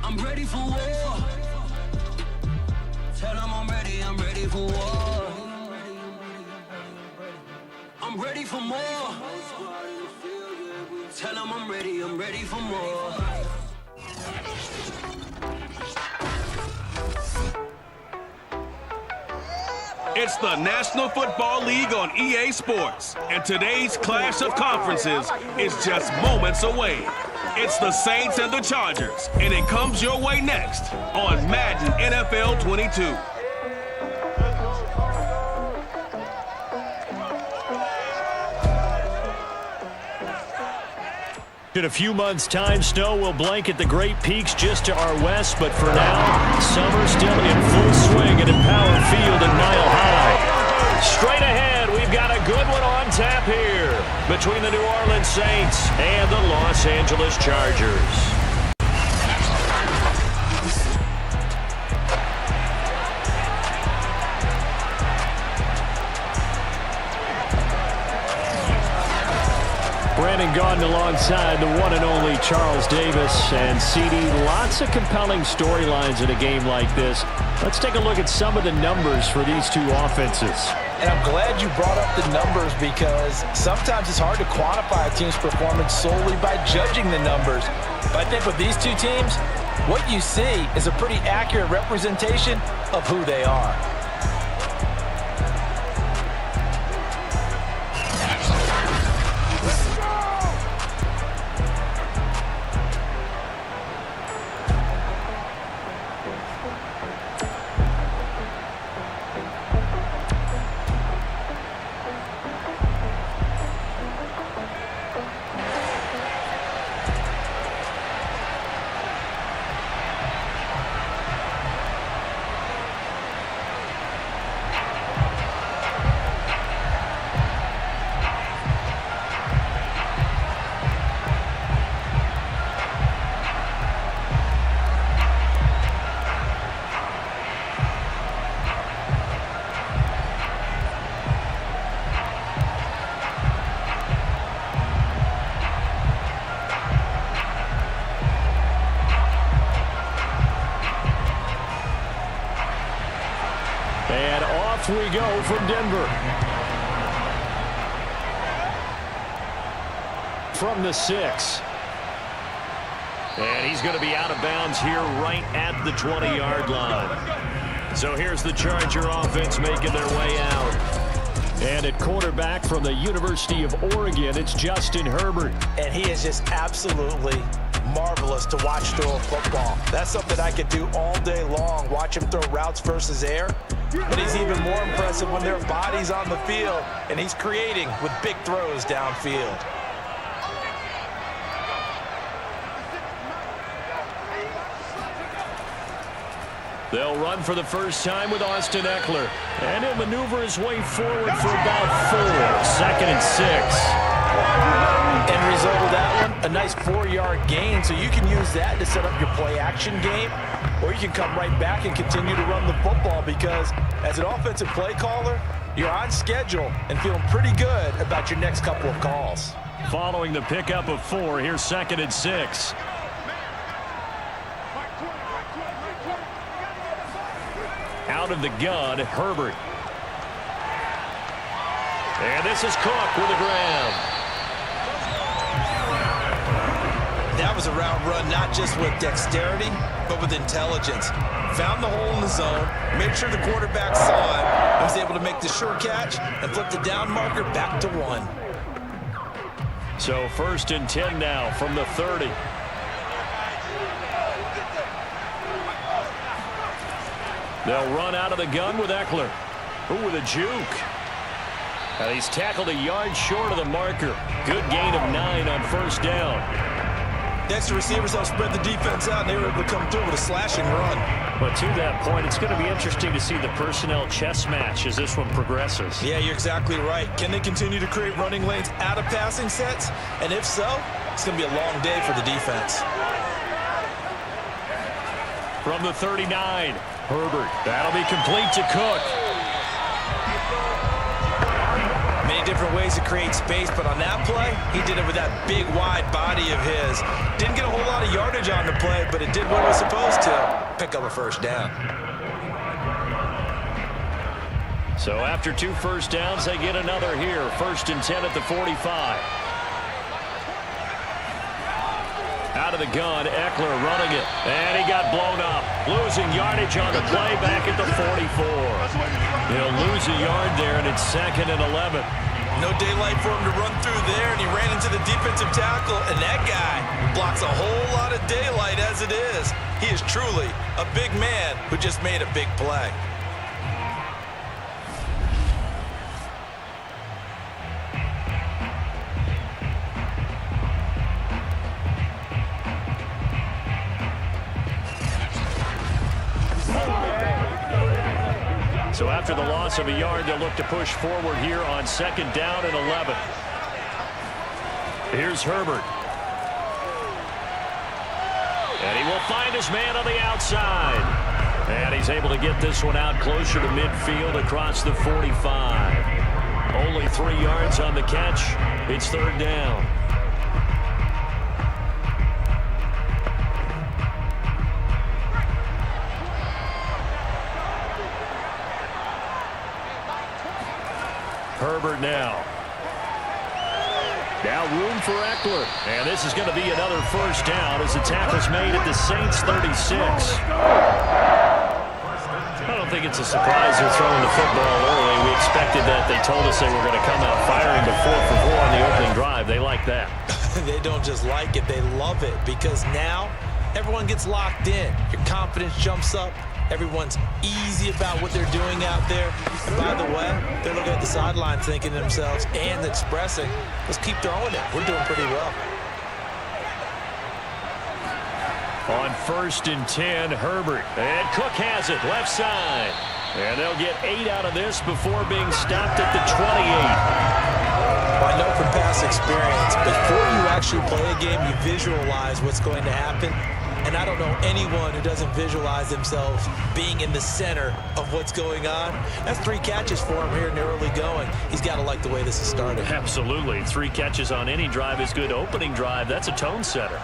I'm ready for war. Tell them I'm ready for war. I'm ready for more. Tell them I'm ready for more. It's the National Football League on EA Sports, and today's clash of conferences is just moments away. It's the Saints and the Chargers, and it comes your way next on Madden NFL 22. In a few months' time, snow will blanket the Great Peaks just to our west, but for now, summer still in full swing at Empower Field in Mile High. Straight ahead, we've got a good one on tap here between the New Orleans Saints and the Los Angeles Chargers. Brandon Gaudin alongside the one and only Charles Davis. And CD, lots of compelling storylines in a game like this. Let's take a look at some of the numbers for these two offenses. And I'm glad you brought up the numbers because sometimes it's hard to quantify a team's performance solely by judging the numbers. But I think with these two teams, what you see is a pretty accurate representation of who they are. And off we go from Denver. From the 6. And he's going to be out of bounds here right at the 20-yard line. So here's the Charger offense making their way out. And at quarterback from the University of Oregon, it's Justin Herbert. And he is just absolutely marvelous to watch throw a football. That's something I could do all day long, watch him throw routes versus air. But he's even more impressive when their body's on the field and he's creating with big throws downfield. They'll run for the first time with Austin Eckler. And he'll maneuver his way forward for about 4. 2nd and 6. End result of that one, a nice 4-yard gain, so you can use that to set up your play-action game, or you can come right back and continue to run the football because as an offensive play caller, you're on schedule and feeling pretty good about your next couple of calls. Following the pickup of 4, here's 2nd and 6. Out of the gun, Herbert. And this is Cook with the grab. That was a route run not just with dexterity, but with intelligence. Found the hole in the zone, made sure the quarterback saw it, and was able to make the sure catch and flip the down marker back to 1. So 1st and 10 now from the 30. They'll run out of the gun with Eckler. Ooh, with a juke. And he's tackled a yard short of the marker. Good gain of 9 on 1st down. Next, the receivers help spread the defense out, and they were able to come through with a slashing run. But to that point, it's going to be interesting to see the personnel chess match as this one progresses. Yeah, you're exactly right. Can they continue to create running lanes out of passing sets? And if so, it's going to be a long day for the defense. From the 39, Herbert. That'll be complete to Cook. Many different ways to create space, but on that play, he did it with that big, wide body of his. Didn't get a whole lot of yardage on the play, but it did what it was supposed to. Pick up a first down. So after 2 first downs, they get another here. 1st and 10 at the 45. Out of the gun, Eckler running it. And he got blown up. Losing yardage on the play back at the 44. He'll lose a yard there, and it's 2nd and 11. No daylight for him to run through there, and he ran into the defensive tackle, and that guy blocks a whole lot of daylight as it is. He is truly a big man who just made a big play. So after the loss of a yard, they'll look to push forward here on 2nd down and 11. Here's Herbert. And he will find his man on the outside. And he's able to get this one out closer to midfield across the 45. Only 3 yards on the catch. It's 3rd down. Herbert now. Now room for Eckler. And this is going to be another first down as the tackle's made at the Saints 36. I don't think it's a surprise they're throwing the football early. We expected that. They told us they were going to come out firing the 4 for 4 on the opening drive. They like that. They don't just like it, they love it, because now everyone gets locked in. Your confidence jumps up. Everyone's easy about what they're doing out there. And by the way, they're looking at the sidelines thinking to themselves and expressing, let's keep throwing it. We're doing pretty well. On 1st and 10, Herbert. And Cook has it, left side. And they'll get 8 out of this before being stopped at the 28. Well, I know from past experience, before you actually play a game, you visualize what's going to happen. And I don't know anyone who doesn't visualize themselves being in the center of what's going on. That's 3 catches for him here in the early going. He's got to like the way this is started. Absolutely. 3 catches on any drive is good. Opening drive, that's a tone setter.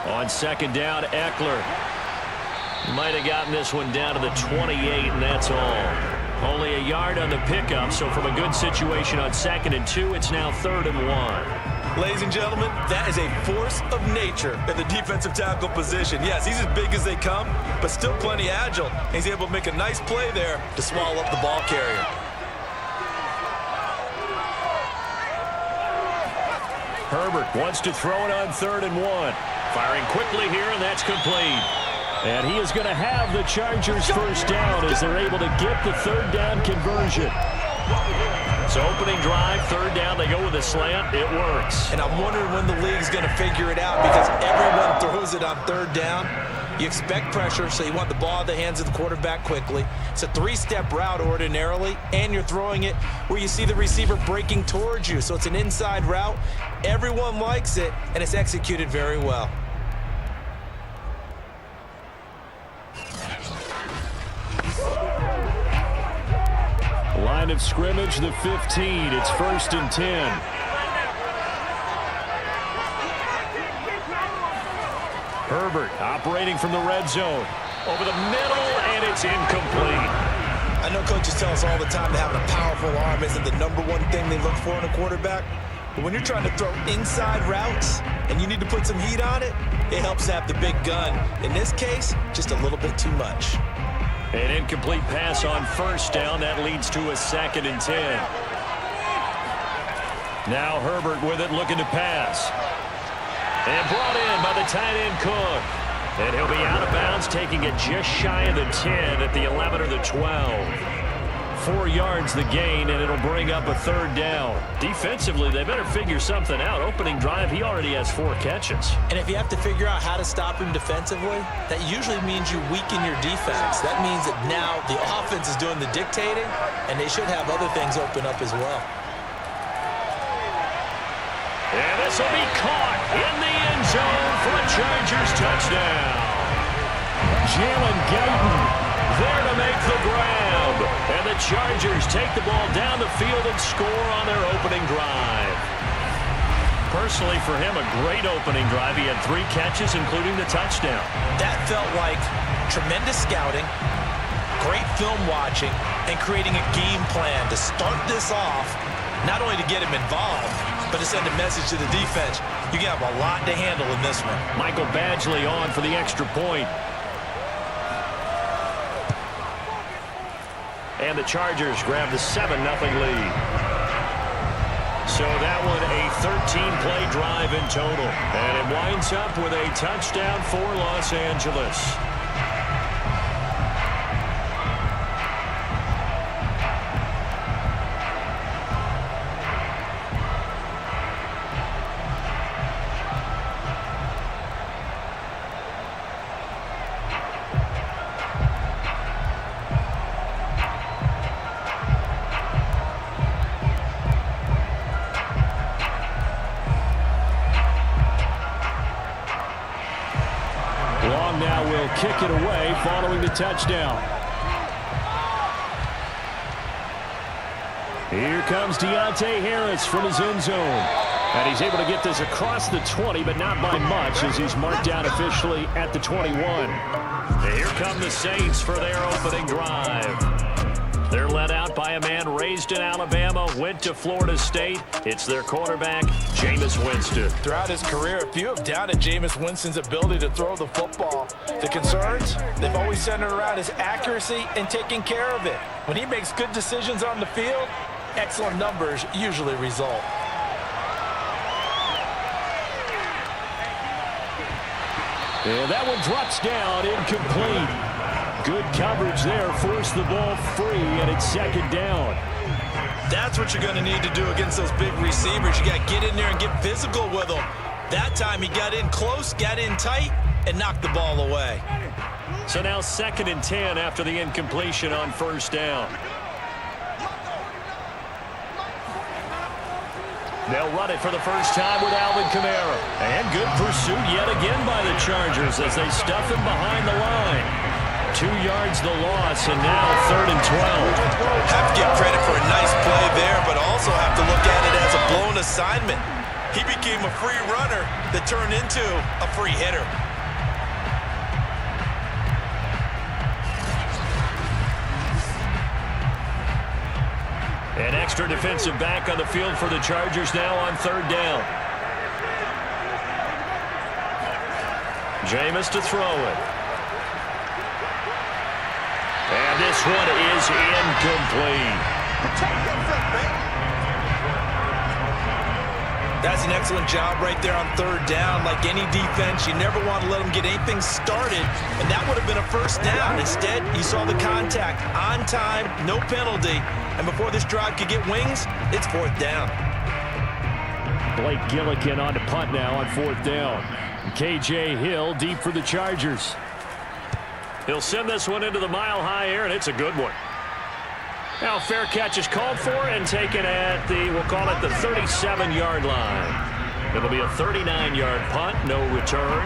On 2nd down, Eckler. Might have gotten this one down to the 28, and that's all. Only a yard on the pickup, so from a good situation on 2nd and 2, it's now 3rd and 1. Ladies and gentlemen, that is a force of nature in the defensive tackle position. Yes, he's as big as they come, but still plenty agile. He's able to make a nice play there to swallow up the ball carrier. Herbert wants to throw it on 3rd and 1. Firing quickly here, and that's complete. And he is going to have the Chargers first down as they're able to get the 3rd down conversion. So opening drive, 3rd down, they go with a slant. It works. And I'm wondering when the league's going to figure it out, because everyone throws it on 3rd down. You expect pressure, so you want the ball in the hands of the quarterback quickly. It's a 3-step route ordinarily, and you're throwing it where you see the receiver breaking towards you. So it's an inside route. Everyone likes it, and it's executed very well. Line of scrimmage, the 15. It's 1st and 10. Herbert operating from the red zone. Over the middle, and it's incomplete. I know coaches tell us all the time that having a powerful arm isn't the #1 thing they look for in a quarterback. But when you're trying to throw inside routes and you need to put some heat on it, it helps to have the big gun. In this case, just a little bit too much. An incomplete pass on 1st down. That leads to a 2nd and 10. Now Herbert with it, looking to pass. And brought in by the tight end Cook. And he'll be out of bounds, taking it just shy of the 10 at the 11 or the 12. 4 yards the gain, and it'll bring up a 3rd down. Defensively, they better figure something out. Opening drive, he already has 4 catches. And if you have to figure out how to stop him defensively, that usually means you weaken your defense. That means that now the offense is doing the dictating, and they should have other things open up as well. And this will be caught in the end zone for a Chargers touchdown. Jalen Guyton there to make the grab. And the Chargers take the ball down the field and score on their opening drive. Personally, for him, a great opening drive. He had 3 catches, including the touchdown. That felt like tremendous scouting, great film watching, and creating a game plan to start this off, not only to get him involved, but to send a message to the defense. You have a lot to handle in this one. Michael Badgley on for the extra point. And the Chargers grab the 7-0 lead. So that one a 13-play drive in total. And it winds up with a touchdown for Los Angeles. Long now will kick it away following the touchdown. Here comes Deontay Harris from his end zone. And he's able to get this across the 20, but not by much as he's marked down officially at the 21. And here come the Saints for their opening drive. They're led out by a man raised in Alabama, went to Florida State. It's their quarterback, Jameis Winston. Throughout his career, a few have doubted Jameis Winston's ability to throw the football. The concerns, they've always centered around his accuracy and taking care of it. When he makes good decisions on the field, excellent numbers usually result. And that one drops down, incomplete. Good coverage there, forced the ball free, and it's second down. That's what you're going to need to do against those big receivers. You got to get in there and get physical with them. That time he got in close, got in tight, and knocked the ball away. So now 2nd and 10 after the incompletion on first down. They'll run it for the first time with Alvin Kamara. And good pursuit yet again by the Chargers as they stuff him behind the line. 2 yards the loss, and now 3rd and 12. Have to give credit for a nice play there, but also have to look at it as a blown assignment. He became a free runner that turned into a free hitter. An extra defensive back on the field for the Chargers now on 3rd down. Jameis to throw it. And this one is incomplete. That's an excellent job right there on 3rd down. Like any defense, you never want to let them get anything started, and that would have been a first down. Instead, you saw the contact on time, no penalty, and before this drive could get wings, it's 4th down. Blake Gillikin on to punt now on 4th down. KJ Hill deep for the Chargers. He'll send this one into the mile-high air, and it's a good one. Now fair catch is called for and taken at the, we'll call it the 37-yard line. It'll be a 39-yard punt, no return.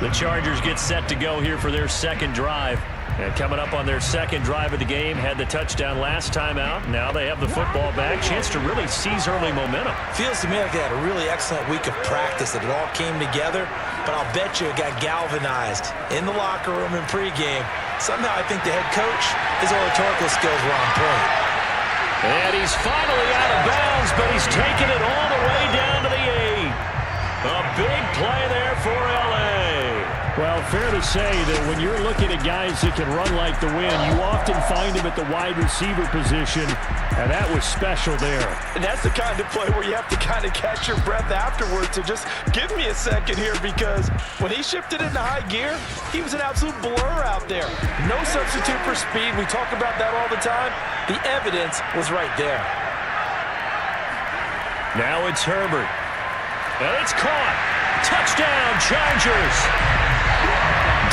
The Chargers get set to go here for their 2nd drive. And coming up on their 2nd drive of the game, had the touchdown last time out. Now they have the football back. Chance to really seize early momentum. Feels to me like they had a really excellent week of practice, that it all came together. But I'll bet you it got galvanized in the locker room in pregame. Somehow I think the head coach, his oratorical skills were on point. And he's finally out of bounds, but he's taken it all the way down to the 8. A big play there for L.A. Well, fair to say that when you're looking at guys that can run like the wind, you often find them at the wide receiver position, and that was special there. And that's the kind of play where you have to kind of catch your breath afterwards. So just give me a second here, because when he shifted into high gear, he was an absolute blur out there. No substitute for speed. We talk about that all the time. The evidence was right there. Now it's Herbert. And it's caught. Touchdown, Chargers.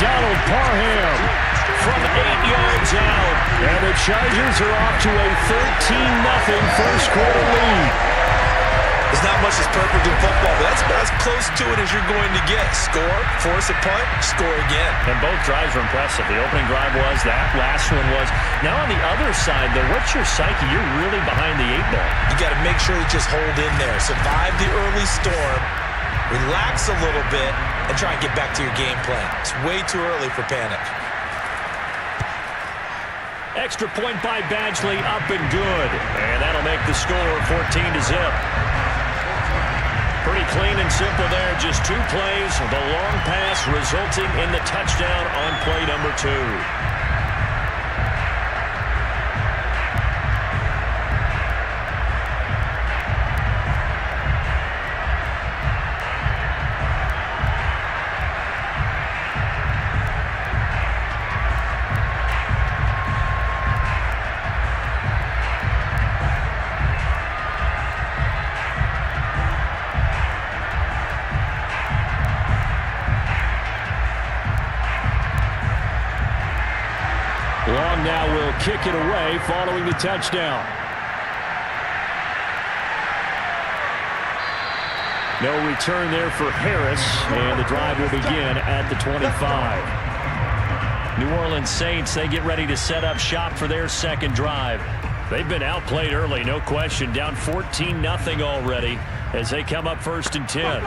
Donald Parham from 8 yards out. And the Chargers are off to a 13-0 first quarter lead. There's not much that's perfect in football, but that's close to it as you're going to get. Score, force a punt, score again. And both drives were impressive. The opening drive was, that last one was. Now on the other side, though, what's your psyche? You're really behind the 8-ball. You got to make sure you just hold in there. Survive the early storm, relax a little bit, and try and get back to your game plan. It's way too early for panic. Extra point by Badgley, up and good. And that'll make the score 14-0. Pretty clean and simple there. Just 2 plays. The long pass resulting in the touchdown on play number 2. Long now will kick it away following the touchdown. No return there for Harris, and the drive will begin at the 25. New Orleans Saints, they get ready to set up shop for their second drive. They've been outplayed early, no question, down 14-0 already as they come up 1st and 10.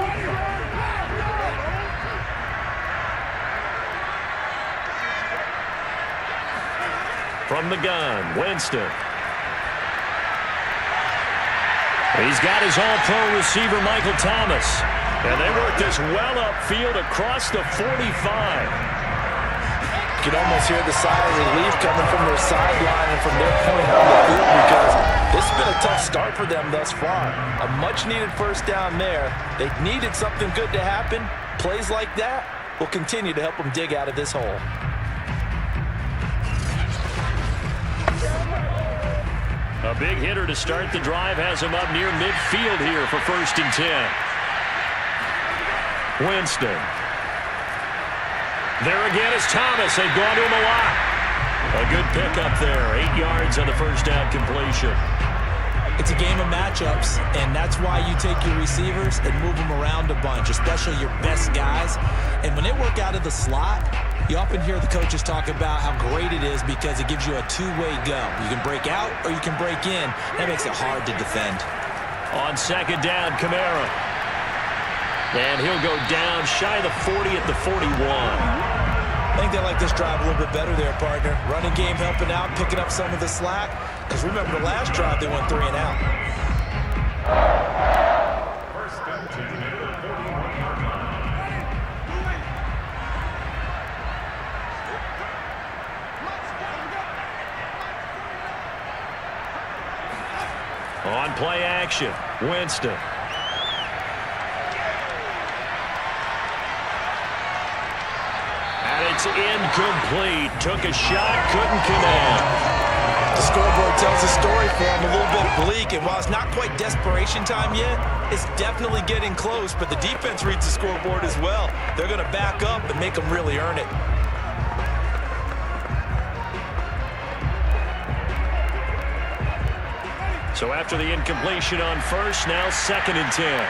From the gun, Winston. He's got his all-pro receiver, Michael Thomas. And they work this well upfield across the 45. You can almost hear the sigh of relief coming from their sideline and from their point on the field because this has been a tough start for them thus far. A much-needed first down there. They needed something good to happen. Plays like that will continue to help them dig out of this hole. A big hitter to start the drive has him up near midfield here for 1st and 10. Winston. There again is Thomas. They've gone to him a lot. A good pickup there. 8 yards on the first down completion. It's a game of matchups, and that's why you take your receivers and move them around a bunch, especially your best guys. And when they work out of the slot, you often hear the coaches talk about how great it is because it gives you a two-way go. You can break out or you can break in. That makes it hard to defend. On 2nd down, Kamara. And he'll go down shy of the 40 at the 41. I think they like this drive a little bit better there, partner. Running game helping out, picking up some of the slack. Because remember the last drive, they went 3 and out. On play action, Winston. And it's incomplete. Took a shot, couldn't connect. The scoreboard tells a story for him, a little bit bleak, and while it's not quite desperation time yet, it's definitely getting close, but the defense reads the scoreboard as well. They're going to back up and make them really earn it. So after the incompletion on first, now 2nd and 10.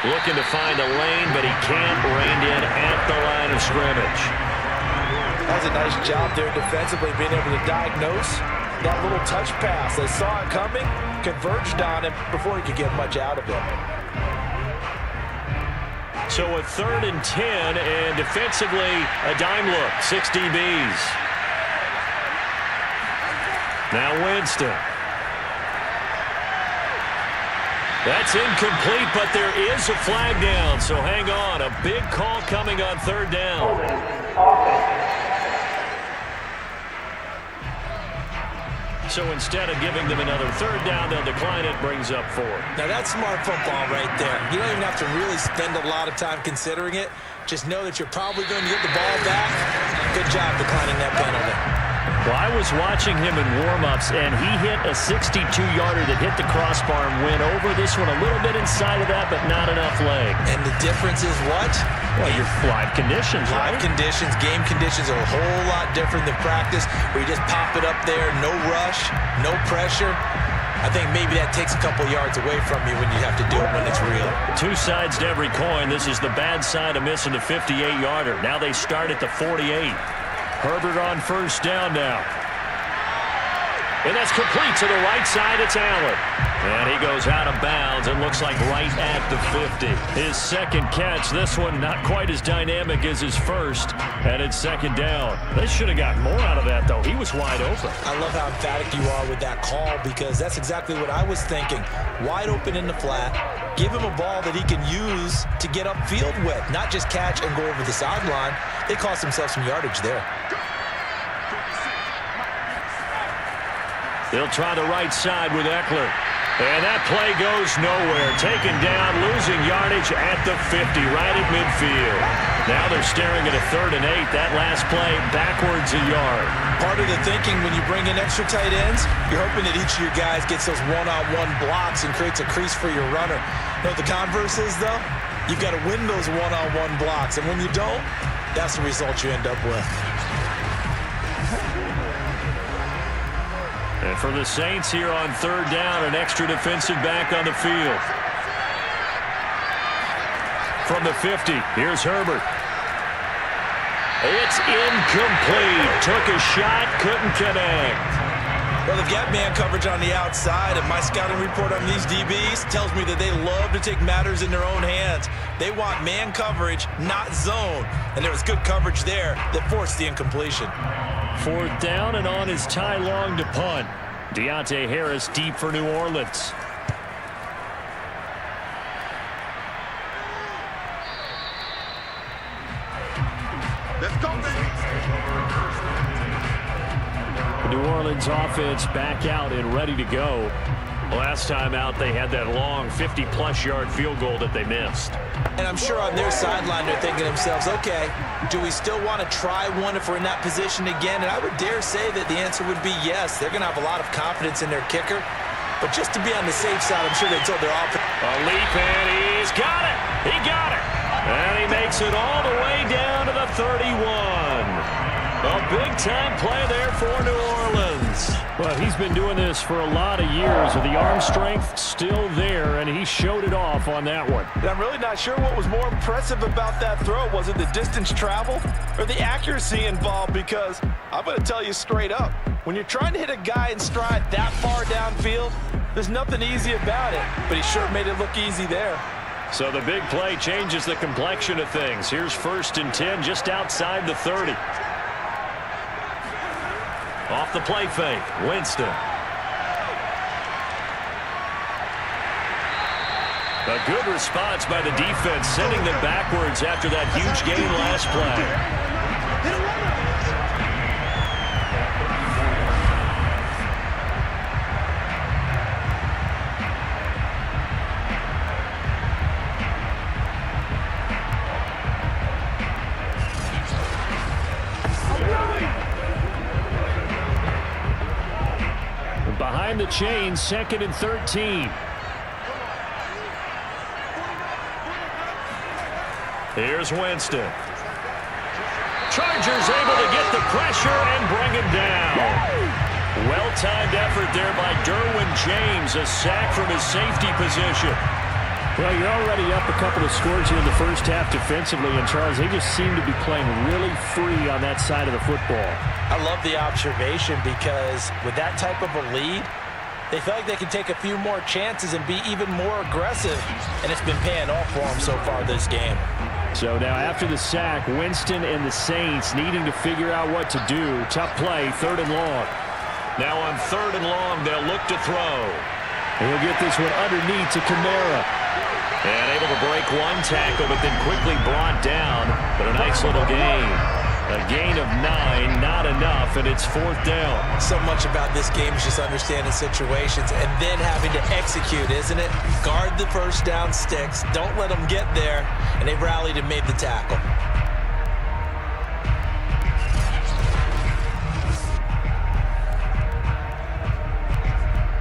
Looking to find a lane, but he can't. Reined in at the line of scrimmage. That's a nice job there defensively, being able to diagnose that little touch pass. They saw it coming, converged on him before he could get much out of it. So a 3rd and 10, and defensively, a dime look, 6 DBs. Now Winston. That's incomplete, but there is a flag down, so hang on. A big call coming on 3rd down. So instead of giving them another 3rd down, they'll decline it, brings up 4. Now that's smart football right there. You don't even have to really spend a lot of time considering it. Just know that you're probably going to get the ball back. Good job declining that penalty. Well, I was watching him in warm-ups, and he hit a 62-yarder that hit the crossbar and went over. This one a little bit inside of that, but not enough leg. And the difference is what? Well, your live conditions, right? Live conditions, game conditions are a whole lot different than practice, where you just pop it up there, no rush, no pressure. I think maybe that takes a couple yards away from you when you have to do it when it's real. Two sides to every coin. This is the bad side of missing the 58-yarder. Now they start at the 48. Herbert on first down now. And that's complete to the right side. It's Allen. And he goes out of bounds. It looks like right at the 50. His second catch. This one not quite as dynamic as his first. And it's second down. They should have got more out of that, though. He was wide open. I love how emphatic you are with that call, because that's exactly what I was thinking. Wide open in the flat. Give him a ball that he can use to get upfield with, not just catch and go over the sideline. They cost themselves some yardage there. They'll try the right side with Eckler. And that play goes nowhere. Taken down, losing yardage at the 50, right at midfield. Now they're staring at a 3rd and 8. That last play, backwards a yard. Part of the thinking when you bring in extra tight ends, you're hoping that each of your guys gets those one-on-one blocks and creates a crease for your runner. You know what the converse is, though? You've got to win those one-on-one blocks. And when you don't, that's the result you end up with. And for the Saints here on 3rd down, an extra defensive back on the field. From the 50, here's Herbert. It's incomplete. Took a shot, couldn't connect. Well, they've got man coverage on the outside, and my scouting report on these DBs tells me that they love to take matters in their own hands. They want man coverage, not zone. And there was good coverage there that forced the incompletion. 4th down, and on is Ty Long to punt. Deontay Harris deep for New Orleans. Let's go, baby. The New Orleans offense back out and ready to go. Last time out, they had that long 50-plus yard field goal that they missed. And I'm sure on their sideline they're thinking to themselves, okay, do we still want to try one if we're in that position again? And I would dare say that the answer would be yes. They're going to have a lot of confidence in their kicker. But just to be on the safe side, I'm sure they told their offense. A leap, and he's got it. He got it. And he makes it all the way down to the 31. A big-time play there for New Orleans. Well, he's been doing this for a lot of years, with the arm strength still there, and he showed it off on that one. And I'm really not sure what was more impressive about that throw. Was it the distance traveled or the accuracy involved? Because I'm going to tell you straight up, when you're trying to hit a guy in stride that far downfield, there's nothing easy about it. But he sure made it look easy there. So the big play changes the complexion of things. Here's 1st and 10 just outside the 30. Off the play fake, Winston. A good response by the defense, sending them backwards after that huge gain last play. Behind the chain, 2nd and 13. Here's Winston. Chargers able to get the pressure and bring him down. Well-timed effort there by Derwin James, a sack from his safety position. Well, you're already up a couple of scores here in the first half defensively, and Charles, they just seem to be playing really free on that side of the football. I love the observation, because with that type of a lead, they feel like they can take a few more chances and be even more aggressive, and it's been paying off for them so far this game. So now after the sack, Winston and the Saints needing to figure out what to do. Tough play, 3rd and long. Now on 3rd and long, they'll look to throw. He'll get this one underneath to Kamara. And able to break one tackle, but then quickly brought down. But a nice little gain. A gain of 9, not enough, and it's 4th down. So much about this game is just understanding situations and then having to execute, isn't it? Guard the first down sticks. Don't let them get there. And they rallied and made the tackle.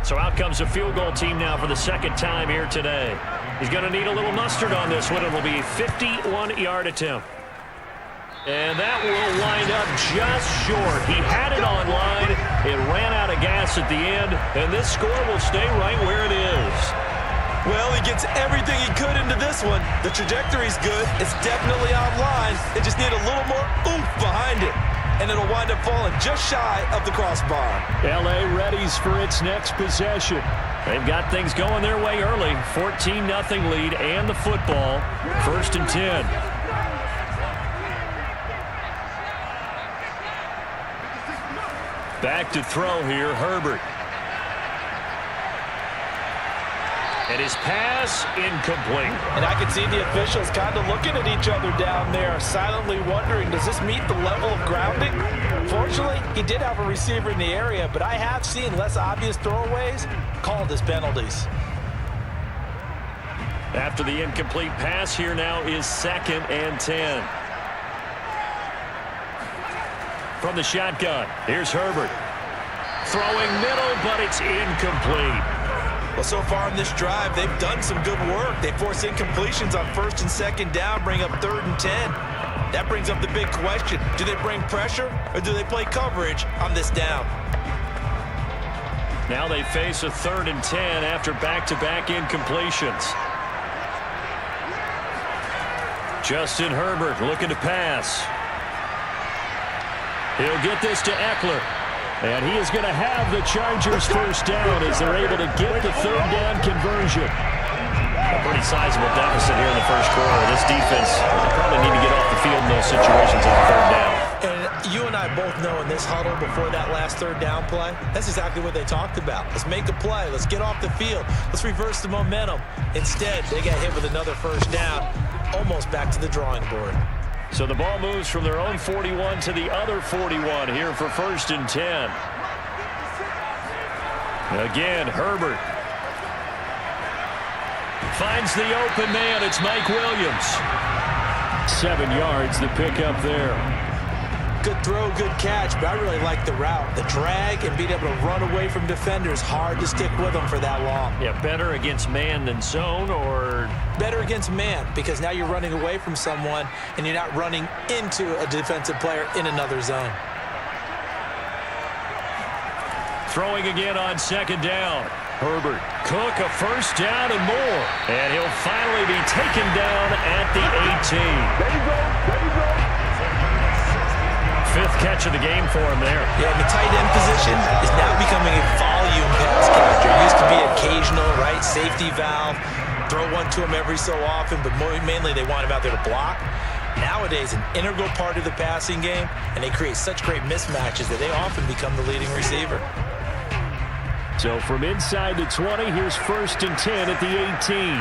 So out comes a field goal team now for the second time here today. He's going to need a little mustard on this one. It'll be a 51-yard attempt. And that will wind up just short. He had it on line. It ran out of gas at the end, and this score will stay right where it is. Well, he gets everything he could into this one. The trajectory's good. It's definitely online. They just need a little more oomph behind it. And it'll wind up falling just shy of the crossbar. L.A. readies for its next possession. They've got things going their way early. 14-0 lead and the football. 1st and 10. Back to throw here, Herbert. And his pass incomplete. And I can see the officials kind of looking at each other down there, silently wondering, does this meet the level of grounding? Fortunately, he did have a receiver in the area, but I have seen less obvious throwaways called as penalties. After the incomplete pass, here now is 2nd and 10. From the shotgun, here's Herbert. Throwing middle, but it's incomplete. Well, so far in this drive, they've done some good work. They force incompletions on 1st and 2nd down, bring up 3rd and 10. That brings up the big question. Do they bring pressure or do they play coverage on this down? Now they face a 3rd and 10 after back-to-back incompletions. Justin Herbert looking to pass. He'll get this to Eckler. And he is going to have the Chargers first down as they're able to get the 3rd down conversion. A pretty sizable deficit here in the first quarter. This defense probably need to get off the field in those situations on 3rd down. And you and I both know in this huddle before that last 3rd down play, that's exactly what they talked about. Let's make a play. Let's get off the field. Let's reverse the momentum. Instead, they got hit with another 1st down, almost back to the drawing board. So the ball moves from their own 41 to the other 41 here for 1st and 10. Again, Herbert finds the open man. It's Mike Williams. 7 yards, the pickup there. Good throw, good catch, but I really like the route. The drag and being able to run away from defenders, hard to stick with them for that long. Yeah, better against man than zone, or? Better against man, because now you're running away from someone and you're not running into a defensive player in another zone. Throwing again on 2nd down. Herbert, Cook, a 1st down and more. And he'll finally be taken down at the 18. There you go. There you go. 5th catch of the game for him there. Yeah, the tight end position is now becoming a volume pass catcher. It used to be occasional, right? Safety valve. Throw one to him every so often, but mainly they want him out there to block. Nowadays, an integral part of the passing game, and they create such great mismatches that they often become the leading receiver. So from inside the 20, here's 1st and 10 at the 18.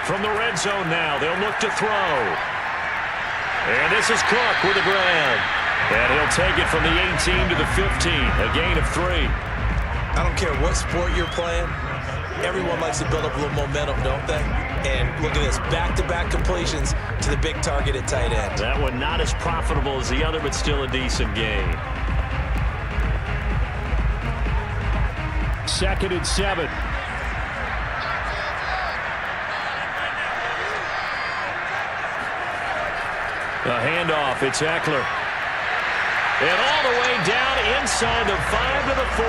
From the red zone now, they'll look to throw. And this is Cook with a grab. And he'll take it from the 18 to the 15, a gain of 3. I don't care what sport you're playing. Everyone likes to build up a little momentum, don't they? And look at this, back-to-back completions to the big target at tight end. That one not as profitable as the other, but still a decent gain. 2nd and 7. A handoff, it's Eckler. And all the way down inside the 5 to the 4.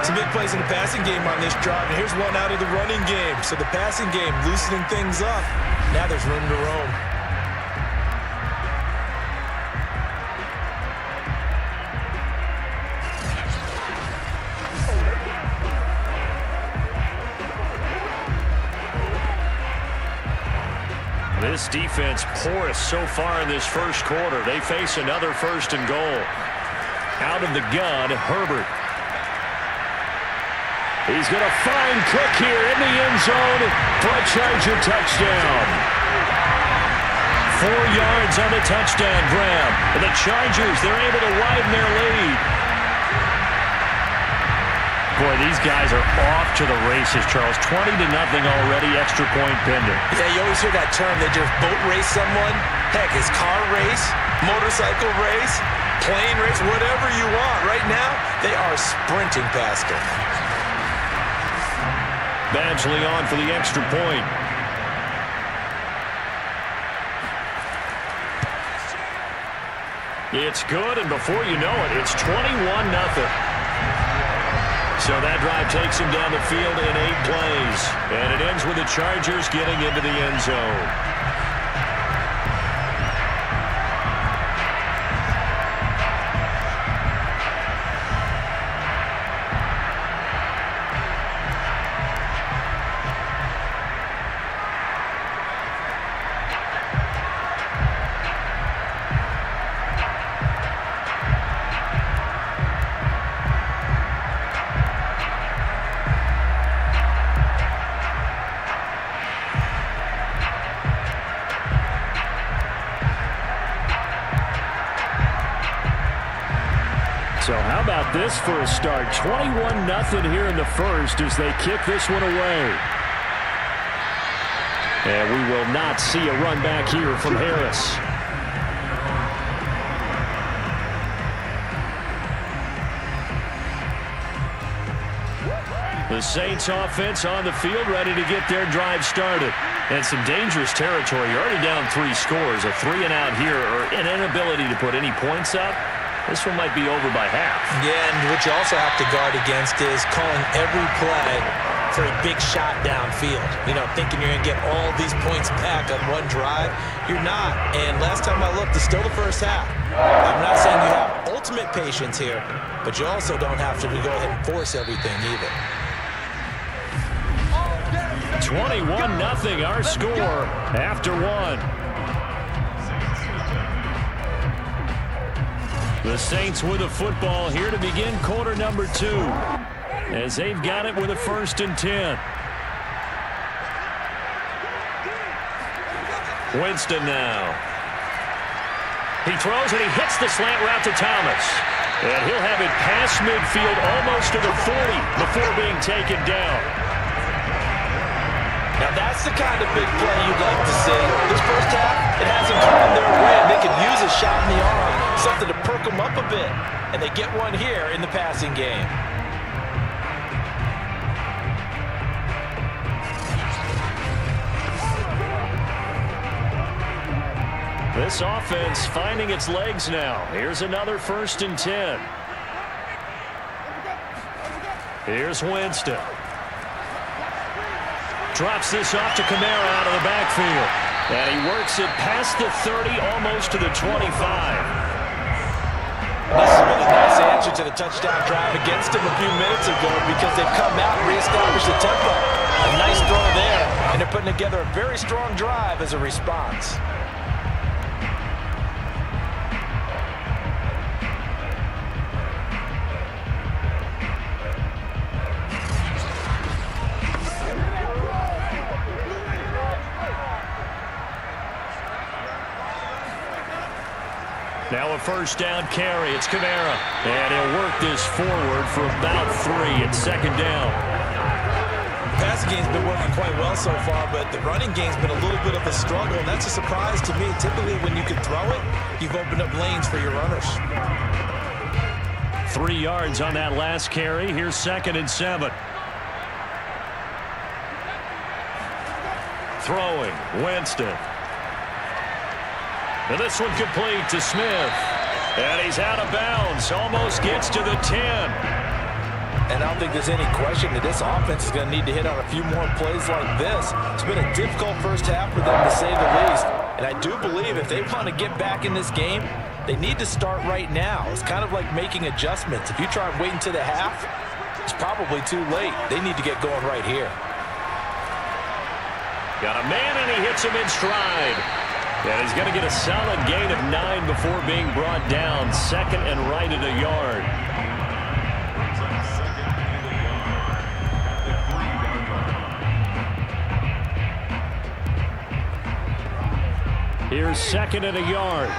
Some big plays in the passing game on this drive, and here's one out of the running game. So the passing game loosening things up. Now there's room to roam. This defense porous so far in this first quarter. They face another 1st and goal. Out of the gun, Herbert. He's going to find Cook here in the end zone for a Charger touchdown. 4 yards on the touchdown grab. And the Chargers, they're able to widen their lead. Boy, these guys are off to the races, Charles. 20-0 already, extra point pending. Yeah, you always hear that term. They just boat race someone. Heck, it's car race, motorcycle race, plane race, whatever you want. Right now, they are sprinting past him. Badgley on for the extra point. It's good, and before you know it, it's 21-0. So that drive takes him down the field in 8 plays. And it ends with the Chargers getting into the end zone. So how about this for a start? 21-0 here in the first as they kick this one away. And we will not see a run back here from Harris. The Saints offense on the field ready to get their drive started. And some dangerous territory. You're already down 3 scores. A 3-and-out here or an inability to put any points up. This one might be over by half. Yeah, and what you also have to guard against is calling every play for a big shot downfield. You know, thinking you're going to get all these points back on one drive. You're not. And last time I looked, it's still the first half. I'm not saying you have ultimate patience here, but you also don't have to go ahead and force everything either. 21-0 our score after 1. The Saints with a football here to begin quarter number 2 as they've got it with a 1st and 10. Winston now. He throws and he hits the slant route to Thomas. And he'll have it past midfield almost to the 40 before being taken down. Now that's the kind of big play you'd like to see. This first half, it hasn't come their way. They could use a shot in the arm, something to perk them up a bit. And they get one here in the passing game. This offense finding its legs now. Here's another 1st and 10. Here's Winston. Drops this off to Kamara out of the backfield. And he works it past the 30, almost to the 25. This is a really nice answer to the touchdown drive against him a few minutes ago because they've come out and reestablished the tempo. A nice throw there, and they're putting together a very strong drive as a response. Now a 1st down carry. It's Kamara. And he'll work this forward for about 3. It's 2nd down. Passing game's been working quite well so far, but the running game's been a little bit of a struggle, and that's a surprise to me. Typically, when you can throw it, you've opened up lanes for your runners. 3 yards on that last carry. Here's 2nd and 7. Throwing. Winston. And this one complete to Smith. And he's out of bounds. Almost gets to the 10. And I don't think there's any question that this offense is going to need to hit on a few more plays like this. It's been a difficult first half for them, to say the least. And I do believe if they want to get back in this game, they need to start right now. It's kind of like making adjustments. If you try and wait until the half, it's probably too late. They need to get going right here. Got a man, and he hits him in stride. And he's going to get a solid gain of 9 before being brought down. 2nd and right at a yard. Here's 2nd and a yard.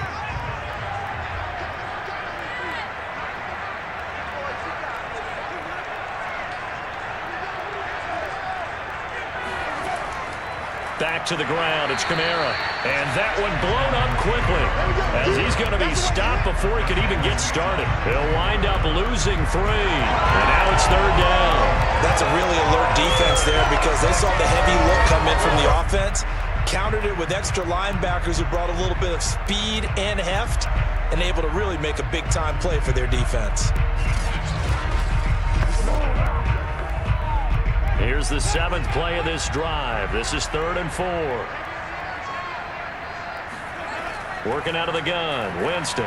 Back to the ground. It's Kamara. And that one blown up quickly as he's going to be stopped before he could even get started. He'll wind up losing 3. And now it's 3rd down. That's a really alert defense there because they saw the heavy look come in from the offense, countered it with extra linebackers who brought a little bit of speed and heft, and able to really make a big-time play for their defense. Here's the 7th play of this drive. This is 3rd and 4. Working out of the gun, Winston.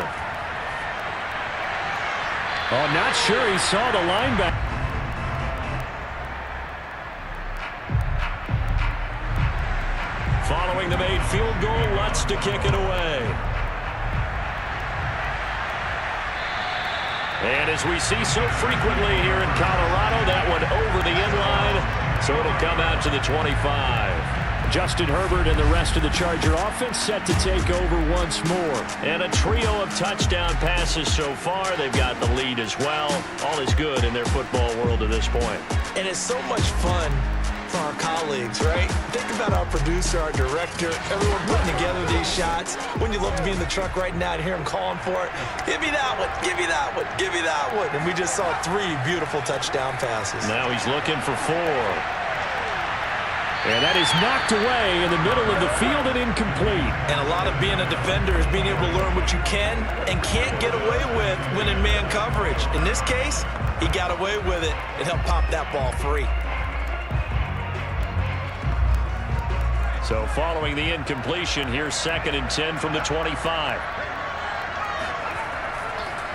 Oh, not sure he saw the linebacker. Following the made field goal, Lutz to kick it away. And as we see so frequently here in Colorado, that one over the inline, so it'll come out to the 25. Justin Herbert and the rest of the Charger offense set to take over once more. And a trio of touchdown passes so far. They've got the lead as well. All is good in their football world at this point. And it's so much fun for our colleagues, right? Think about our producer, our director, everyone putting together these shots. Wouldn't you love to be in the truck right now and hear him calling for it? Give me that one, give me that one, give me that one. And we just saw 3 beautiful touchdown passes. Now he's looking for 4. And that is knocked away in the middle of the field and incomplete. And a lot of being a defender is being able to learn what you can and can't get away with when in man coverage. In this case, he got away with it and helped pop that ball free. So following the incompletion, here's 2nd and 10 from the 25.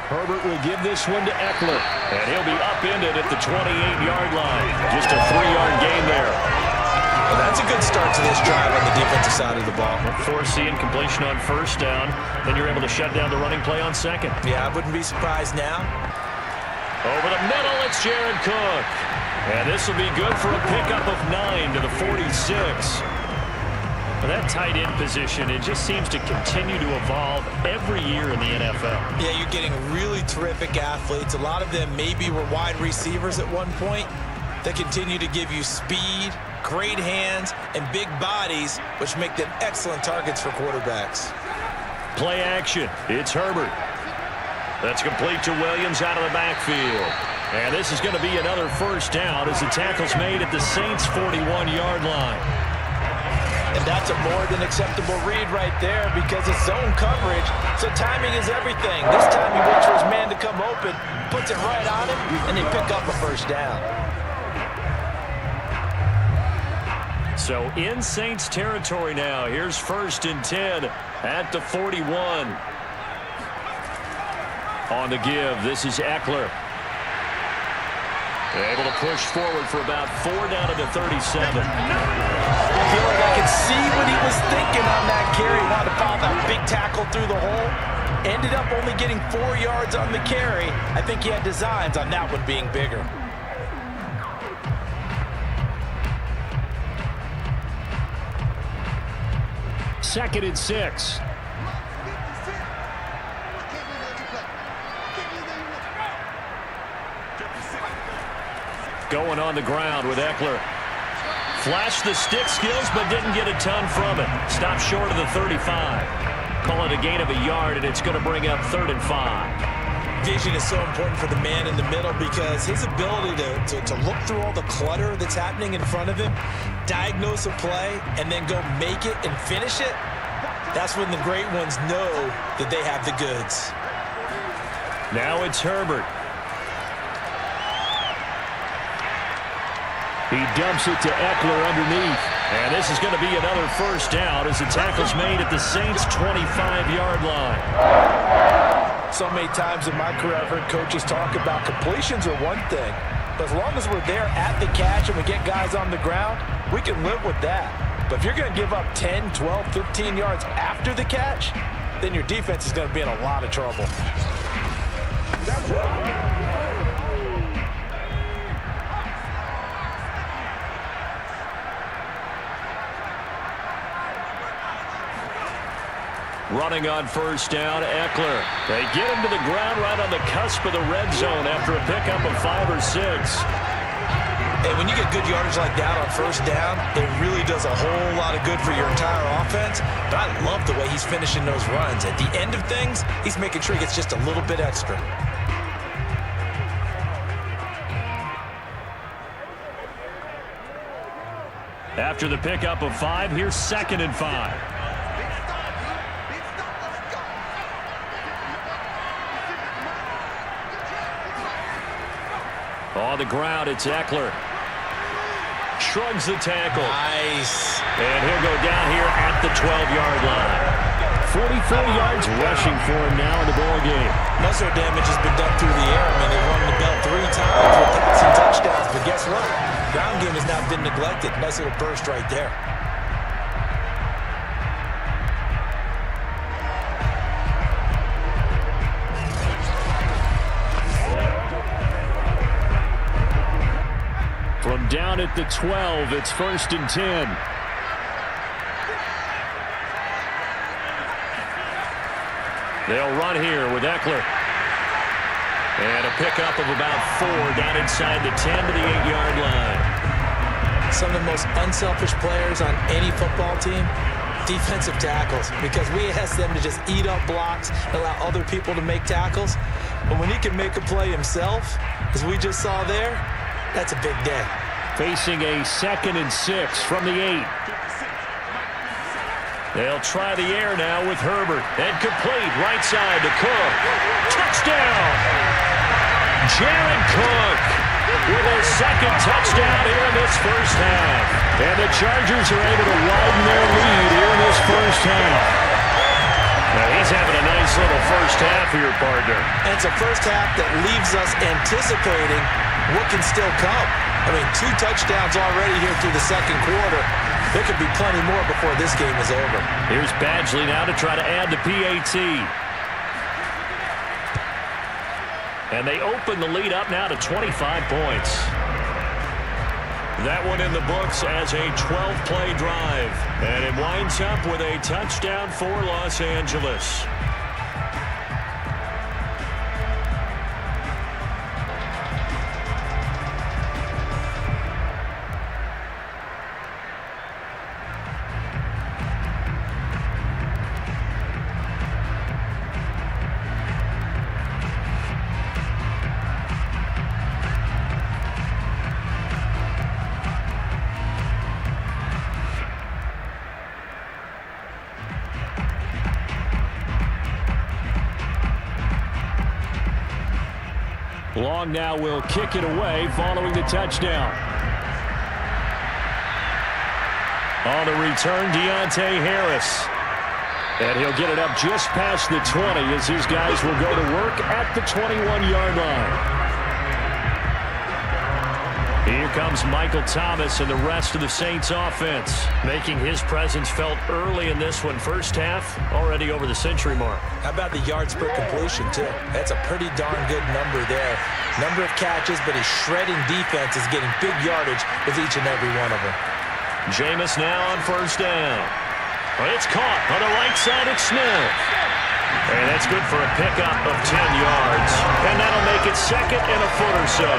Herbert will give this one to Eckler. And he'll be upended at the 28-yard line. Just a 3-yard gain there. Well, that's a good start to this drive on the defensive side of the ball. Force the incompletion on 1st down. Then you're able to shut down the running play on 2nd. Yeah, I wouldn't be surprised now. Over the middle, it's Jared Cook. And this will be good for a pickup of 9 to the 46. That tight end position, it just seems to continue to evolve every year in the NFL. Yeah, you're getting really terrific athletes. A lot of them maybe were wide receivers at one point that continue to give you speed, great hands, and big bodies, which make them excellent targets for quarterbacks. Play action. It's Herbert. That's complete to Williams out of the backfield. And this is going to be another 1st down as the tackle's made at the Saints' 41-yard line. And that's a more than acceptable read right there because it's zone coverage, so timing is everything. This time he waits for his man to come open, puts it right on him, and they pick up a 1st down. So in Saints territory now. Here's 1st and 10 at the 41. On the give, this is Eckler. Able to push forward for about 4 down to the 37. I feel like I could see what he was thinking on that carry. Wanted to follow that big tackle through the hole. Ended up only getting 4 yards on the carry. I think he had designs on that one being bigger. Second and 6. Going on the ground with Eckler. Flashed the stick skills, but didn't get a ton from it. Stopped short of the 35. Call it a gain of a yard, and it's going to bring up 3rd and 5. Vision is so important for the man in the middle because his ability to look through all the clutter that's happening in front of him, diagnose a play, and then go make it and finish it, that's when the great ones know that they have the goods. Now it's Herbert. He dumps it to Eckler underneath. And this is going to be another 1st down as the tackle's made at the Saints' 25-yard line. So many times in my career I've heard coaches talk about completions are one thing, but as long as we're there at the catch and we get guys on the ground, we can live with that. But if you're going to give up 10, 12, 15 yards after the catch, then your defense is going to be in a lot of trouble. Running on 1st down, Eckler. They get him to the ground right on the cusp of the red zone after a pickup of 5 or 6. And when you get good yardage like that on first down, it really does a whole lot of good for your entire offense. But I love the way he's finishing those runs. At the end of things, he's making sure he gets just a little bit extra. After the pickup of 5, here's 2nd and 5. On the ground, it's Eckler. Shrugs the tackle. Nice. And he'll go down here at the 12-yard line. 44 yards rushing for him now in the ball game. Most of their damage has been done through the air. I mean, they've run the belt 3 times with passing touchdowns. But guess what? Ground game has not been neglected. Nice little burst right there. From down at the 12, it's 1st and 10. They'll run here with Eckler. And a pickup of about 4 down inside the 10 to the 8-yard line. Some of the most unselfish players on any football team, defensive tackles, because we ask them to just eat up blocks and allow other people to make tackles. But when he can make a play himself, as we just saw there, that's a big day. Facing a 2nd and 6 from the 8. They'll try the air now with Herbert. And complete right side to Cook. Touchdown! Jared Cook with a 2nd touchdown here in this first half. And the Chargers are able to widen their lead here in this first half. Now he's having a nice little first half here, partner. And it's a first half that leaves us anticipating what can still come. I mean, 2 touchdowns already here through the second quarter. There could be plenty more before this game is over. Here's Badgley now to try to add the PAT. And they open the lead up now to 25 points. That one in the books as a 12-play drive. And it winds up with a touchdown for Los Angeles. Long now will kick it away following the touchdown. On the return, Deontay Harris. And he'll get it up just past the 20 as his guys will go to work at the 21-yard line. Here comes Michael Thomas and the rest of the Saints offense, making his presence felt early in this one. First half, already over the century mark. How about the yards per completion, too? That's a pretty darn good number there. Number of catches, but his shredding defense is getting big yardage with each and every one of them. Jameis now on first down. Well, it's caught on the right side of Smith. And that's good for a pickup of 10 yards. And that'll make it 2nd and a foot or so.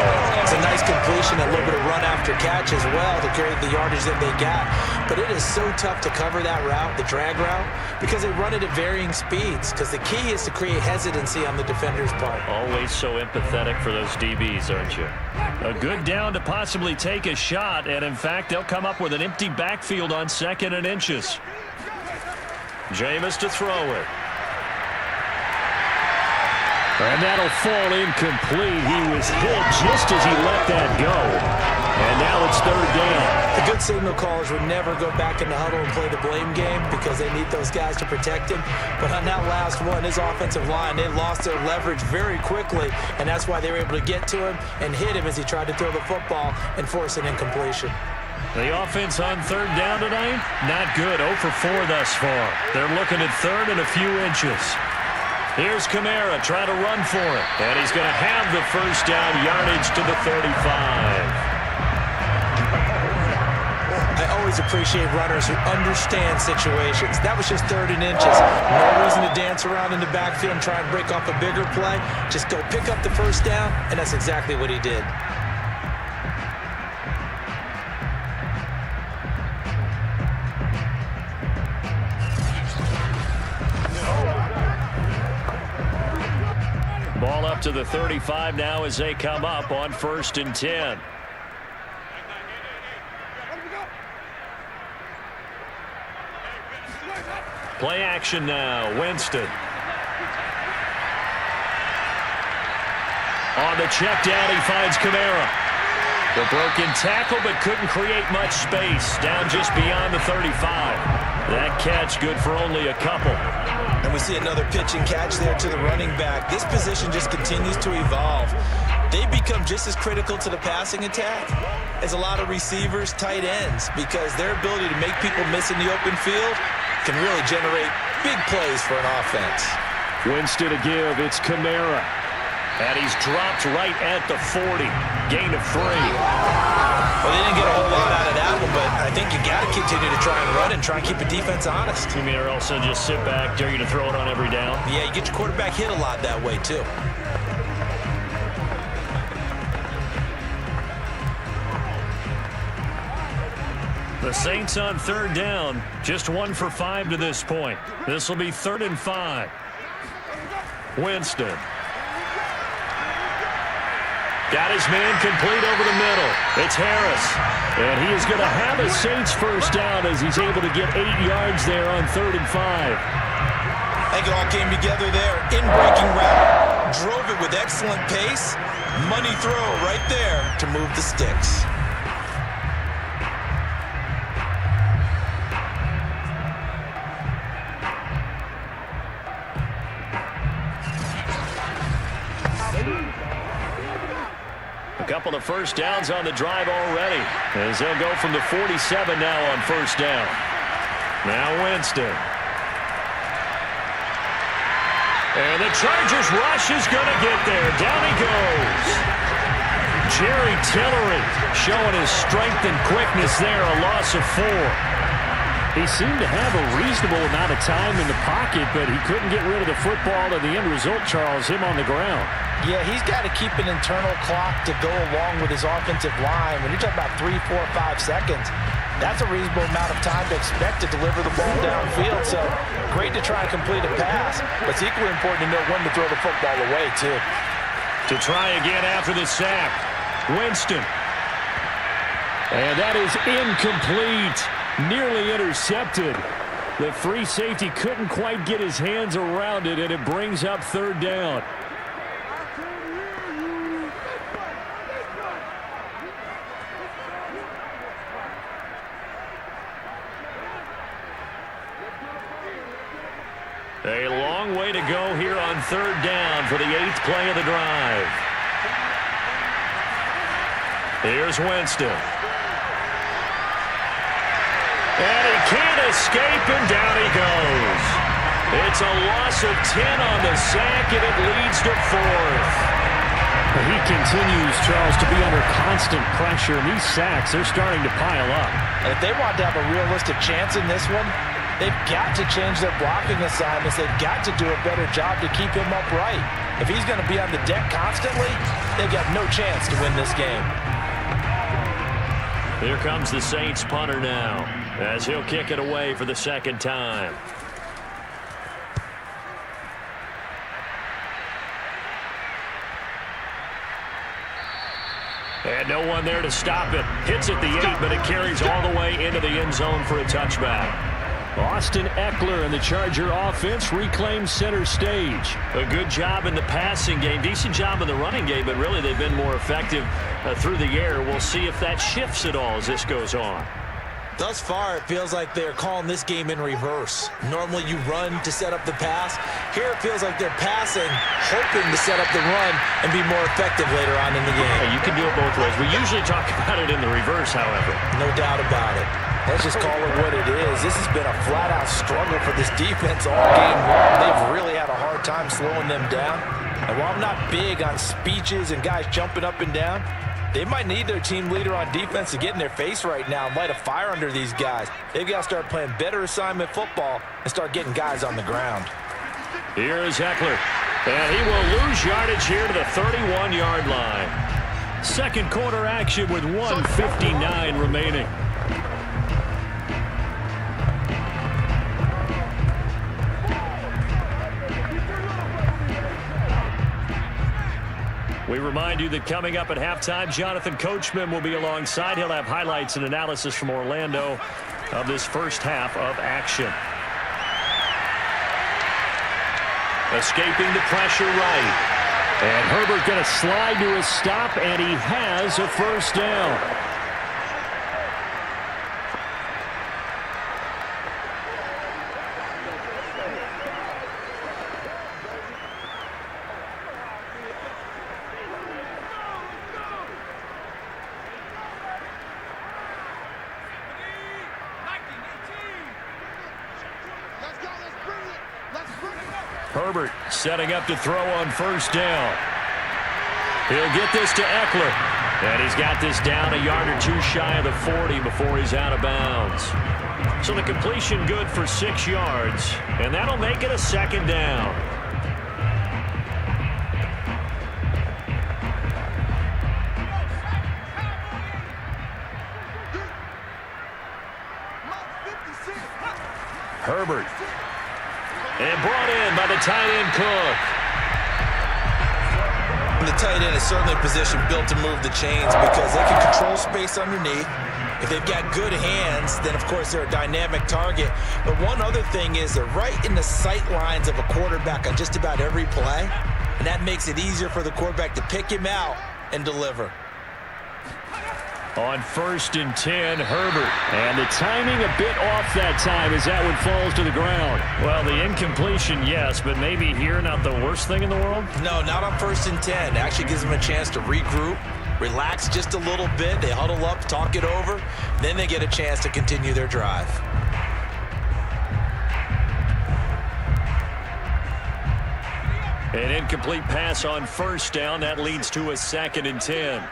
It's a nice completion, a little bit of run after catch as well to create the yardage that they got. But it is so tough to cover that route, the drag route, because they run it at varying speeds. Because the key is to create hesitancy on the defender's part. Always so empathetic for those DBs, aren't you? A good down to possibly take a shot. And, in fact, they'll come up with an empty backfield on 2nd and inches. Jameis to throw it. And that'll fall incomplete. He was hit just as he let that go. And now it's 3rd down. The good signal callers would never go back in the huddle and play the blame game because they need those guys to protect him. But on that last one, his offensive line, they lost their leverage very quickly, and that's why they were able to get to him and hit him as he tried to throw the football and force an incompletion. The offense on 3rd down tonight, not good. 0 for 4 thus far. They're looking at 3rd and a few inches. Here's Kamara trying to run for it. And he's going to have the first down, yardage to the 35. I always appreciate runners who understand situations. That was just 3rd and inches. No reason to dance around in the backfield and try and break off a bigger play. Just go pick up the first down, and that's exactly what he did. up to the 35 now as they come up on 1st and 10. Play action now. Winston. On the check down, he finds Kamara. The broken tackle, but couldn't create much space. Down just beyond the 35. That catch good for only a couple. And we see another pitch and catch there to the running back. This position just continues to evolve. They become just as critical to the passing attack as a lot of receivers, tight ends, because their ability to make people miss in the open field can really generate big plays for an offense. Winston to give. It's Kamara. And he's dropped right at the 40. Gain of 3. Well, they didn't get a whole lot out of that one, but I think you got to continue to try and run and try and keep the defense honest. You mean, or also just sit back, dare you to throw it on every down? Yeah, you get your quarterback hit a lot that way, too. The Saints on 3rd down. Just 1 for 5 to this point. This will be 3rd and 5. Winston. Got his man complete over the middle. It's Harris. And he is going to have a Saints first down as he's able to get 8 yards there on 3rd and 5. I think it all came together there. In-breaking route. Drove it with excellent pace. Money throw right there to move the sticks. A couple of first downs on the drive already, as they'll go from the 47 now on 1st down. Now Winston. And the Chargers rush is going to get there. Down he goes. Jerry Tillery showing his strength and quickness there, a loss of 4. He seemed to have a reasonable amount of time in the pocket, but he couldn't get rid of the football, and the end result, Charles, him on the ground. Yeah, he's got to keep an internal clock to go along with his offensive line. When you're talking about 3, 4, 5 seconds, that's a reasonable amount of time to expect to deliver the ball downfield. So great to try and complete a pass, but it's equally important to know when to throw the football away, too. To try again after the sack, Winston. And that is incomplete. Nearly intercepted. The free safety couldn't quite get his hands around it, and it brings up 3rd down. A long way to go here on 3rd down for the 8th play of the drive. Here's Winston. And he can't escape, and down he goes. It's a loss of 10 on the sack, and it leads to 4th. He continues, Charles, to be under constant pressure, and these sacks are starting to pile up. And if they want to have a realistic chance in this one, they've got to change their blocking assignments. They've got to do a better job to keep him upright. If he's going to be on the deck constantly, they've got no chance to win this game. Here comes the Saints punter now, as he'll kick it away for the 2nd time. And no one there to stop it. Hits at the 8, but it carries all the way into the end zone for a touchback. Austin Eckler and the Charger offense reclaims center stage. A good job in the passing game, decent job in the running game, but really they've been more effective through the air. We'll see if that shifts at all as this goes on. Thus far, it feels like they're calling this game in reverse. Normally you run to set up the pass. Here it feels like they're passing, hoping to set up the run and be more effective later on in the game. You can do it both ways. We usually talk about it in the reverse, however. No doubt about it. Let's just call it what it is. This has been a flat-out struggle for this defense all game long. They've really had a hard time slowing them down. And while I'm not big on speeches and guys jumping up and down, they might need their team leader on defense to get in their face right now and light a fire under these guys. They've got to start playing better assignment football and start getting guys on the ground. Here is Eckler. And he will lose yardage here to the 31-yard line. Second quarter action with 1:59 remaining. We remind you that coming up at halftime, Jonathan Coachman will be alongside. He'll have highlights and analysis from Orlando of this first half of action. Escaping the pressure right. And Herbert going to slide to a stop, and he has a first down. Herbert setting up to throw on first down. He'll get this to Eckler. And he's got this down a yard or two shy of the 40 before he's out of bounds. So the completion good for 6 yards. And that'll make it a second down. Herbert. And brought in by the tight end Cook. The tight end is certainly a position built to move the chains because they can control space underneath. If they've got good hands, then of course they're a dynamic target. But one other thing is they're right in the sight lines of a quarterback on just about every play. And that makes it easier for the quarterback to pick him out and deliver. On 1st and 10, Herbert. And the timing a bit off that time as that one falls to the ground. Well, the incompletion, yes, but maybe here not the worst thing in the world? No, not on 1st and 10. It actually gives them a chance to regroup, relax just a little bit. They huddle up, talk it over. Then they get a chance to continue their drive. An incomplete pass on first down. That leads to a 2nd and 10.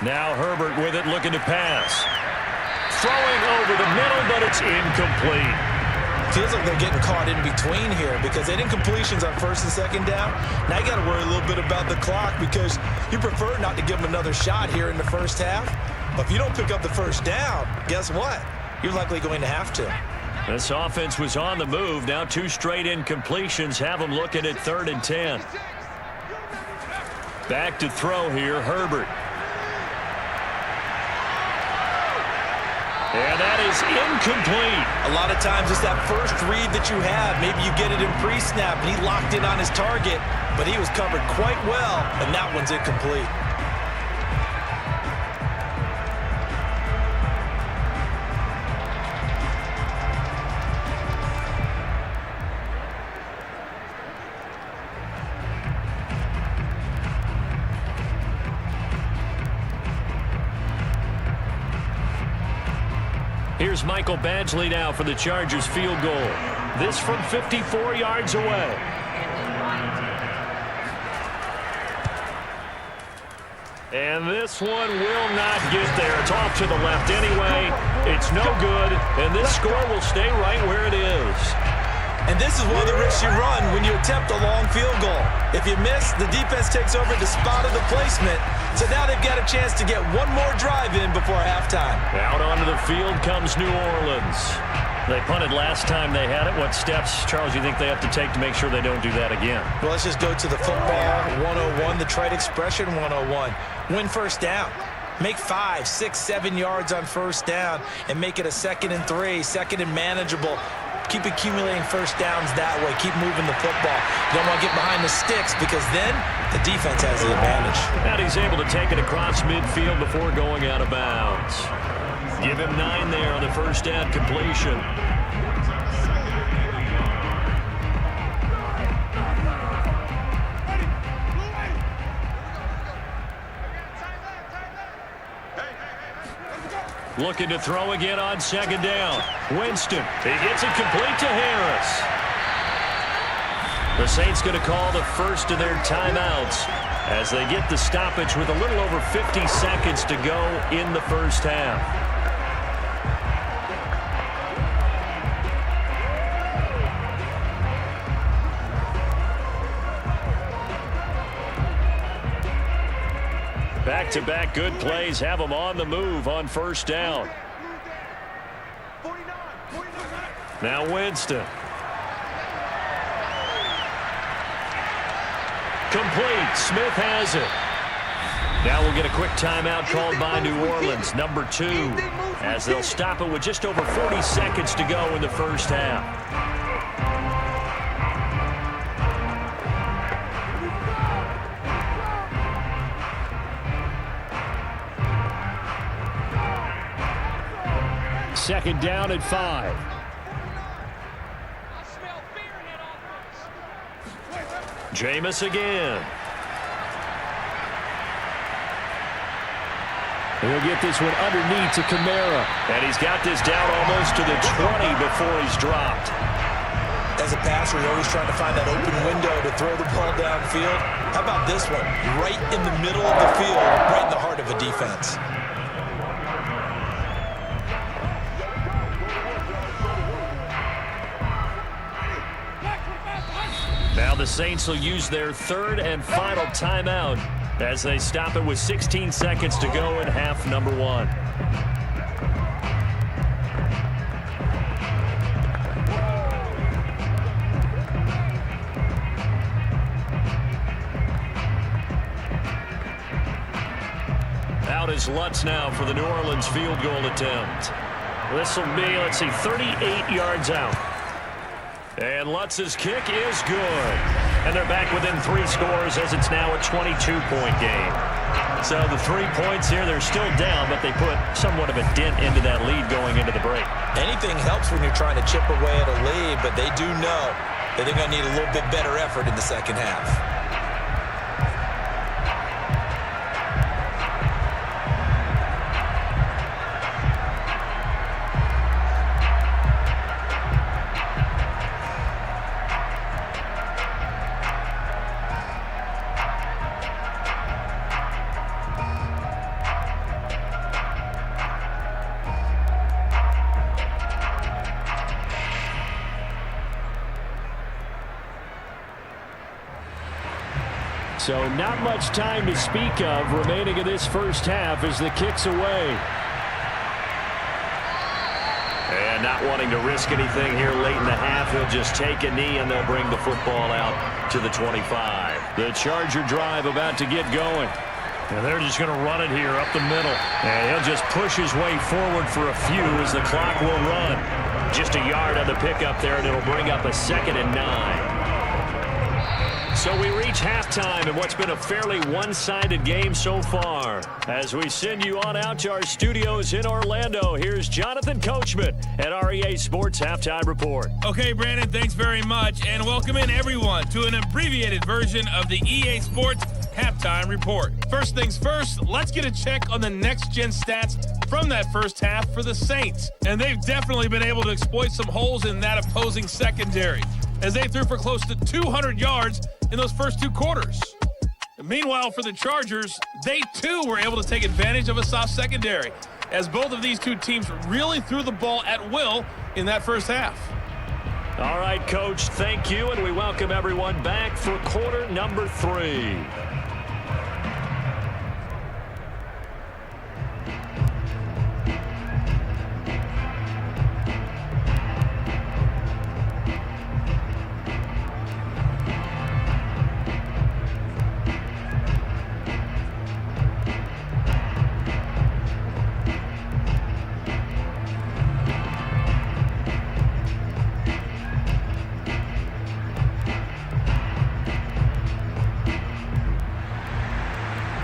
Now Herbert with it, looking to pass. Throwing over the middle, but it's incomplete. Feels like they're getting caught in between here because they didn't completions on 1st and 2nd down. Now you got to worry a little bit about the clock because you prefer not to give them another shot here in the first half. But if you don't pick up the first down, guess what? You're likely going to have to. This offense was on the move. Now 2 straight incompletions have them looking at 3rd and 10. Back to throw here, Herbert. And that is incomplete. A lot of times it's that first read that you have. Maybe you get it in pre-snap, and he locked in on his target, but he was covered quite well, and that one's incomplete. Here's Michael Badgley now for the Chargers field goal. This from 54 yards away. And this one will not get there. It's off to the left anyway. It's no good, and this score will stay right where it is. And this is one of the risks you run when you attempt a long field goal. If you miss, the defense takes over the spot of the placement. So now they've got a chance to get one more drive in before halftime. Out onto the field comes New Orleans. They punted last time they had it. What steps, Charles, you think they have to take to make sure they don't do that again? Well, let's just go to the football 101, the trite expression 101. Win first down. Make 5, 6, 7 yards on first down and make it a 2nd and 3, 2nd and manageable. Keep accumulating first downs that way. Keep moving the football. You don't want to get behind the sticks because then the defense has the advantage. And he's able to take it across midfield before going out of bounds. Give him 9 there on the first down completion. Looking to throw again on 2nd down. Winston. He gets it complete to Harris. The Saints going to call the first of their timeouts as they get the stoppage with a little over 50 seconds to go in the first half. Back-to-back good plays have them on the move on first down. Now Winston. complete. Smith has it. Now we'll get a quick timeout called by New Orleans, number 2, as they'll stop it with just over 40 seconds to go in the first half. Second down at 5. Jameis again. He'll get this one underneath to Kamara. And he's got this down almost to the 20 before he's dropped. As a passer, you're always trying to find that open window to throw the ball downfield. How about this one? Right in the middle of the field, right in the heart of a defense. Now the Saints will use their third and final timeout as they stop it with 16 seconds to go in half number 1. Out is Lutz now for the New Orleans field goal attempt. This will be, 38 yards out. And Lutz's kick is good. And they're back within 3 scores as it's now a 22-point game. So the 3 points here, they're still down, but they put somewhat of a dent into that lead going into the break. Anything helps when you're trying to chip away at a lead, but they do know that they're going to need a little bit better effort in the second half. So not much time to speak of remaining in this first half as the kick's away. And not wanting to risk anything here late in the half, he'll just take a knee and they'll bring the football out to the 25. The Charger drive about to get going. And they're just going to run it here up the middle. And he'll just push his way forward for a few as the clock will run. Just a yard on the pickup there, and it'll bring up a 2nd and 9. So we reach halftime in what's been a fairly one-sided game so far. As we send you on out to our studios in Orlando, here's Jonathan Coachman at REA Sports Halftime Report. Okay, Brandon, thanks very much, and welcome in everyone to an abbreviated version of the EA Sports Halftime Report. First things first, let's get a check on the next-gen stats from that first half for the Saints. And they've definitely been able to exploit some holes in that opposing secondary, as they threw for close to 200 yards in those first 2 quarters. And meanwhile, for the Chargers, they too were able to take advantage of a soft secondary, as both of these 2 teams really threw the ball at will in that first half. All right, Coach, thank you, and we welcome everyone back for quarter number 3.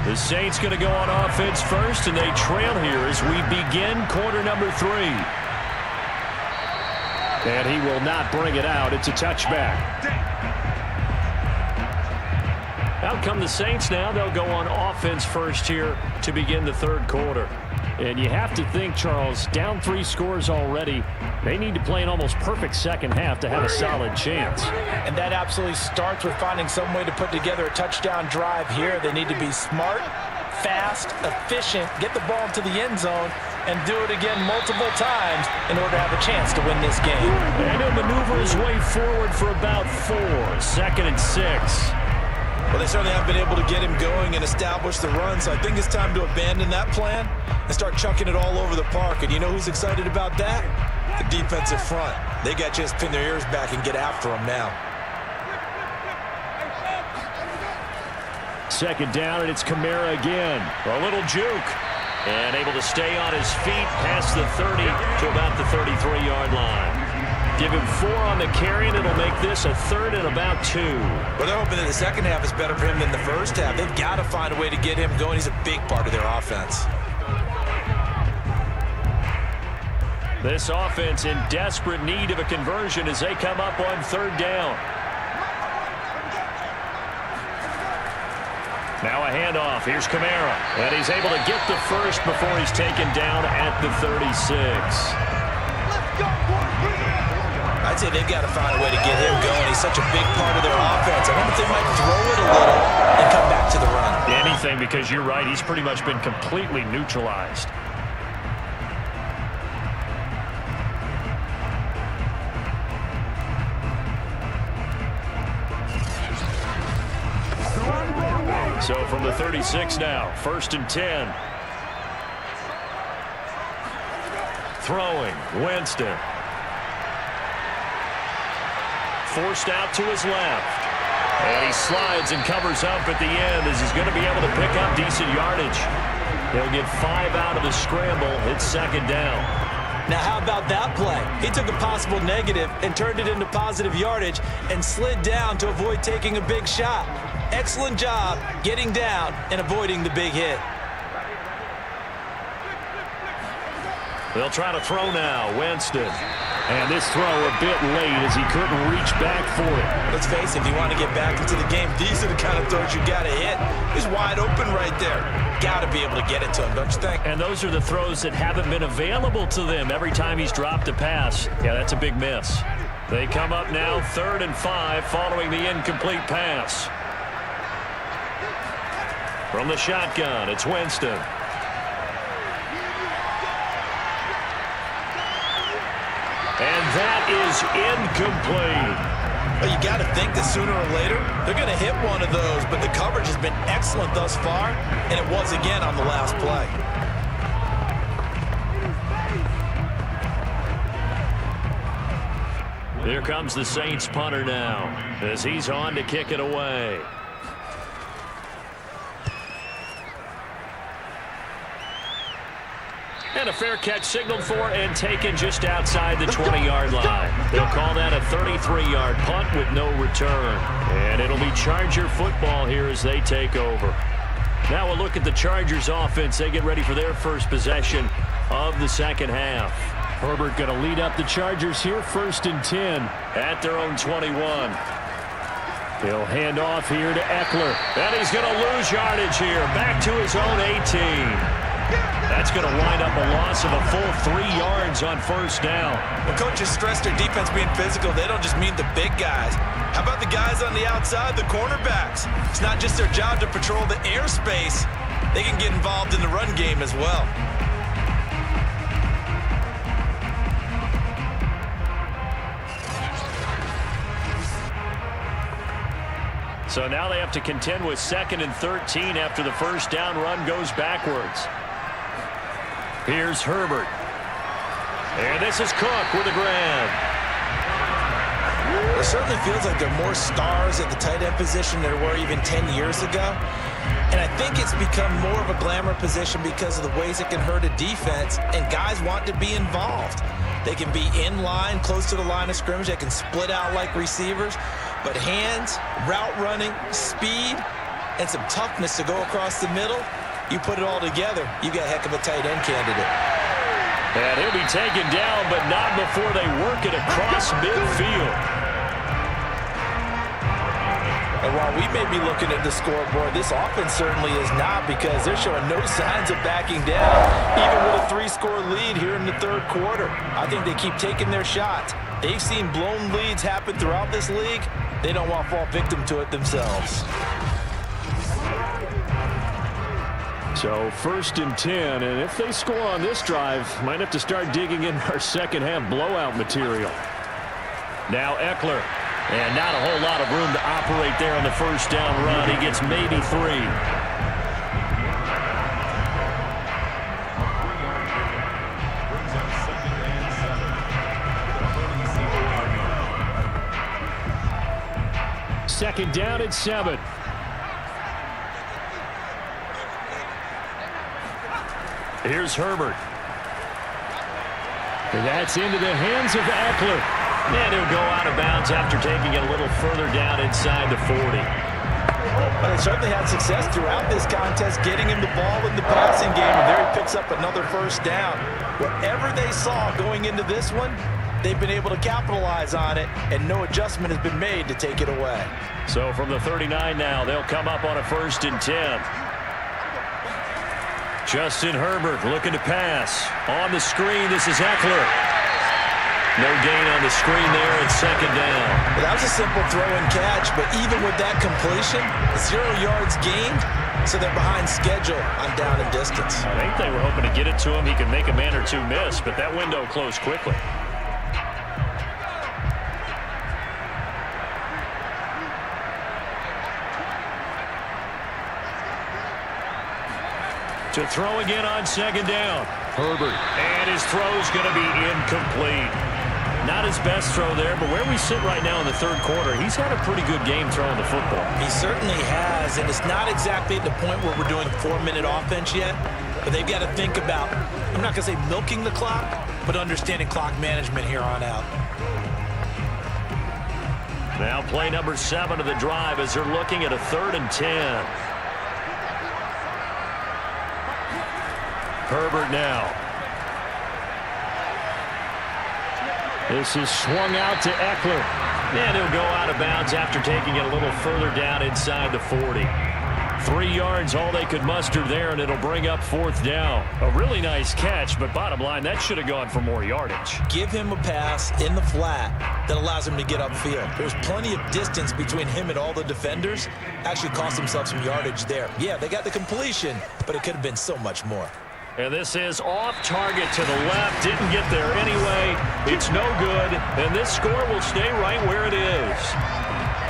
The Saints going to go on offense first, and they trail here as we begin quarter number 3. And he will not bring it out. It's a touchback. Out come the Saints now. They'll go on offense first here to begin the third quarter. And you have to think, Charles, down 3 scores already. They need to play an almost perfect second half to have a solid chance. And that absolutely starts with finding some way to put together a touchdown drive here. They need to be smart, fast, efficient, get the ball into the end zone, and do it again multiple times in order to have a chance to win this game. And he'll maneuver his way forward for about 4. 2nd and 6. Well, they certainly haven't been able to get him going and establish the run, so I think it's time to abandon that plan and start chucking it all over the park. And you know who's excited about that? The defensive front. They got to just pin their ears back and get after him now. Second down, and it's Kamara again. A little juke. And able to stay on his feet past the 30 to about the 33-yard line. Give him 4 on the carry, and it'll make this a 3rd and about 2. Well, they're hoping that the second half is better for him than the first half. They've got to find a way to get him going. He's a big part of their offense. This offense in desperate need of a conversion as they come up on 3rd down. Now a handoff. Here's Kamara. And he's able to get the first before he's taken down at the 36. I'd say they've got to find a way to get him going. He's such a big part of their offense. I wonder if they might throw it a little and come back to the run. Anything, because you're right. He's pretty much been completely neutralized. So from the 36 now, 1st and 10. Throwing, Winston. Forced out to his left. And he slides and covers up at the end as he's going to be able to pick up decent yardage. He'll get 5 out of the scramble. It's 2nd down. Now, how about that play? He took a possible negative and turned it into positive yardage and slid down to avoid taking a big shot. Excellent job getting down and avoiding the big hit. They'll try to throw now. Winston. And this throw a bit late as he couldn't reach back for it. Let's face it, if you want to get back into the game, these are the kind of throws you got to hit. He's wide open right there. Got to be able to get it to him, don't you think? And those are the throws that haven't been available to them every time he's dropped a pass. Yeah, that's a big miss. They come up now 3rd and 5 following the incomplete pass. From the shotgun, it's Winston. And that is incomplete. Well, you got to think that sooner or later, they're going to hit one of those, but the coverage has been excellent thus far, and it was again on the last play. Here comes the Saints punter now as he's on to kick it away. And a fair catch signaled for and taken just outside the 20-yard line. They'll call that a 33-yard punt with no return. And it'll be Charger football here as they take over. Now a look at the Chargers offense. They get ready for their first possession of the second half. Herbert going to lead up the Chargers here, 1st and 10 at their own 21. He'll hand off here to Eckler. And he's going to lose yardage here. Back to his own 18. That's going to wind up a loss of a full 3 yards on 1st down. When coaches stress their defense being physical, they don't just mean the big guys. How about the guys on the outside, the cornerbacks? It's not just their job to patrol the airspace. They can get involved in the run game as well. So now they have to contend with 2nd and 13 after the 1st down run goes backwards. Here's Herbert. And this is Cook with a grab. It certainly feels like there are more stars at the tight end position than there were even 10 years ago. And I think it's become more of a glamour position because of the ways it can hurt a defense, and guys want to be involved. They can be in line, close to the line of scrimmage. They can split out like receivers. But hands, route running, speed, and some toughness to go across the middle, you put it all together, you got a heck of a tight end candidate. And he'll be taken down, but not before they work it across midfield. And while we may be looking at the scoreboard, this offense certainly is not, because they're showing no signs of backing down, even with a 3-score lead here in the 3rd quarter. I think they keep taking their shots. They've seen blown leads happen throughout this league. They don't want to fall victim to it themselves. So 1st and 10, and if they score on this drive, might have to start digging in our second half blowout material. Now Eckler, and not a whole lot of room to operate there on the 1st down run. He gets maybe 3. Second down at 7. Here's Herbert. And that's into the hands of Eckler. And he'll go out of bounds after taking it a little further down inside the 40. But they certainly had success throughout this contest, getting him the ball in the passing game, and there he picks up another first down. Whatever they saw going into this one, they've been able to capitalize on it, and no adjustment has been made to take it away. So from the 39 now, they'll come up on a 1st and 10. Justin Herbert looking to pass. On the screen, this is Eckler. No gain on the screen there at 2nd down. Well, that was a simple throw and catch, but even with that completion, 0 yards gained, so they're behind schedule on down and distance. I think they were hoping to get it to him. He could make a man or two miss, but that window closed quickly. To throw again on 2nd down. Herbert. And his throw's going to be incomplete. Not his best throw there, but where we sit right now in the 3rd quarter, he's had a pretty good game throwing the football. He certainly has, and it's not exactly at the point where we're doing 4-minute offense yet, but they've got to think about, I'm not going to say milking the clock, but understanding clock management here on out. Now play number 7 of the drive as they're looking at a 3rd and 10. Herbert now. This is swung out to Eckler. And he'll go out of bounds after taking it a little further down inside the 40. 3 yards, all they could muster there, and it'll bring up 4th down. A really nice catch, but bottom line, that should have gone for more yardage. Give him a pass in the flat that allows him to get upfield. There's plenty of distance between him and all the defenders. Actually cost himself some yardage there. Yeah, they got the completion, but it could have been so much more. And this is off target to the left. Didn't get there anyway. It's no good. And this score will stay right where it is.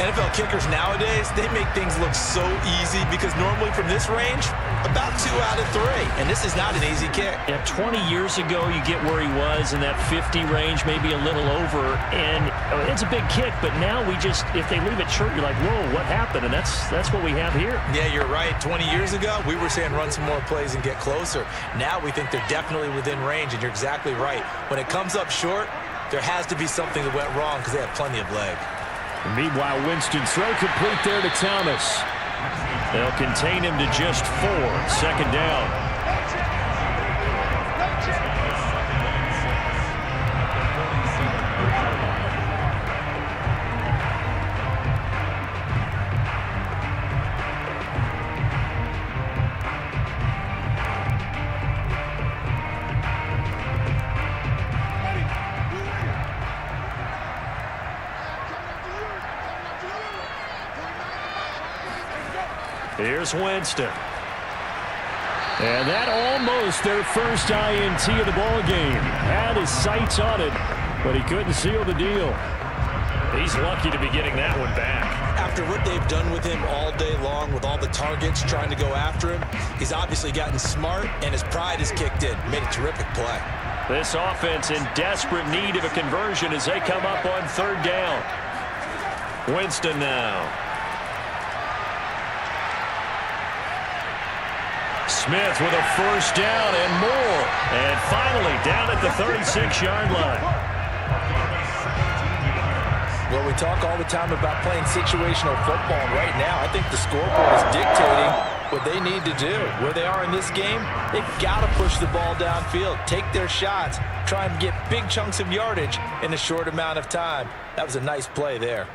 NFL kickers nowadays, they make things look so easy because normally from this range, about 2 out of 3. And this is not an easy kick. Yeah, 20 years ago, you get where he was in that 50 range, maybe a little over. And it's a big kick, but now we just, if they leave it short, you're like, whoa, what happened? And that's what we have here. Yeah, you're right. 20 years ago, we were saying run some more plays and get closer. Now we think they're definitely within range, and you're exactly right. When it comes up short, there has to be something that went wrong because they have plenty of leg. Meanwhile, Winston's throw complete there to Thomas. They'll contain him to just 4. 2nd down. Here's Winston. And that almost their first INT of the ball game. Had his sights on it, but he couldn't seal the deal. He's lucky to be getting that one back. After what they've done with him all day long with all the targets trying to go after him, he's obviously gotten smart, and his pride has kicked in. Made a terrific play. This offense in desperate need of a conversion as they come up on 3rd down. Winston now. Smith with a first down and more. And finally down at the 36-yard line. Well, we talk all the time about playing situational football. And right now, I think the scoreboard is dictating what they need to do. Where they are in this game, they've got to push the ball downfield, take their shots, try and get big chunks of yardage in a short amount of time. That was a nice play there.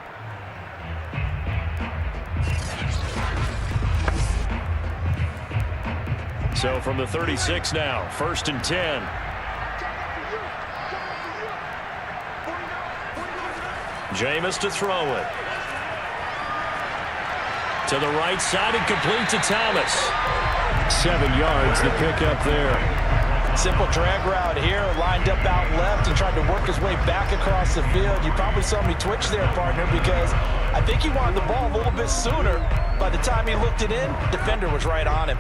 So from the 36 now, 1st and 10. Jameis to throw it. To the right side and complete to Thomas. 7 yards the pickup there. Simple drag route here, lined up out left and tried to work his way back across the field. You probably saw me twitch there, partner, because I think he wanted the ball a little bit sooner. By the time he looked it in, defender was right on him.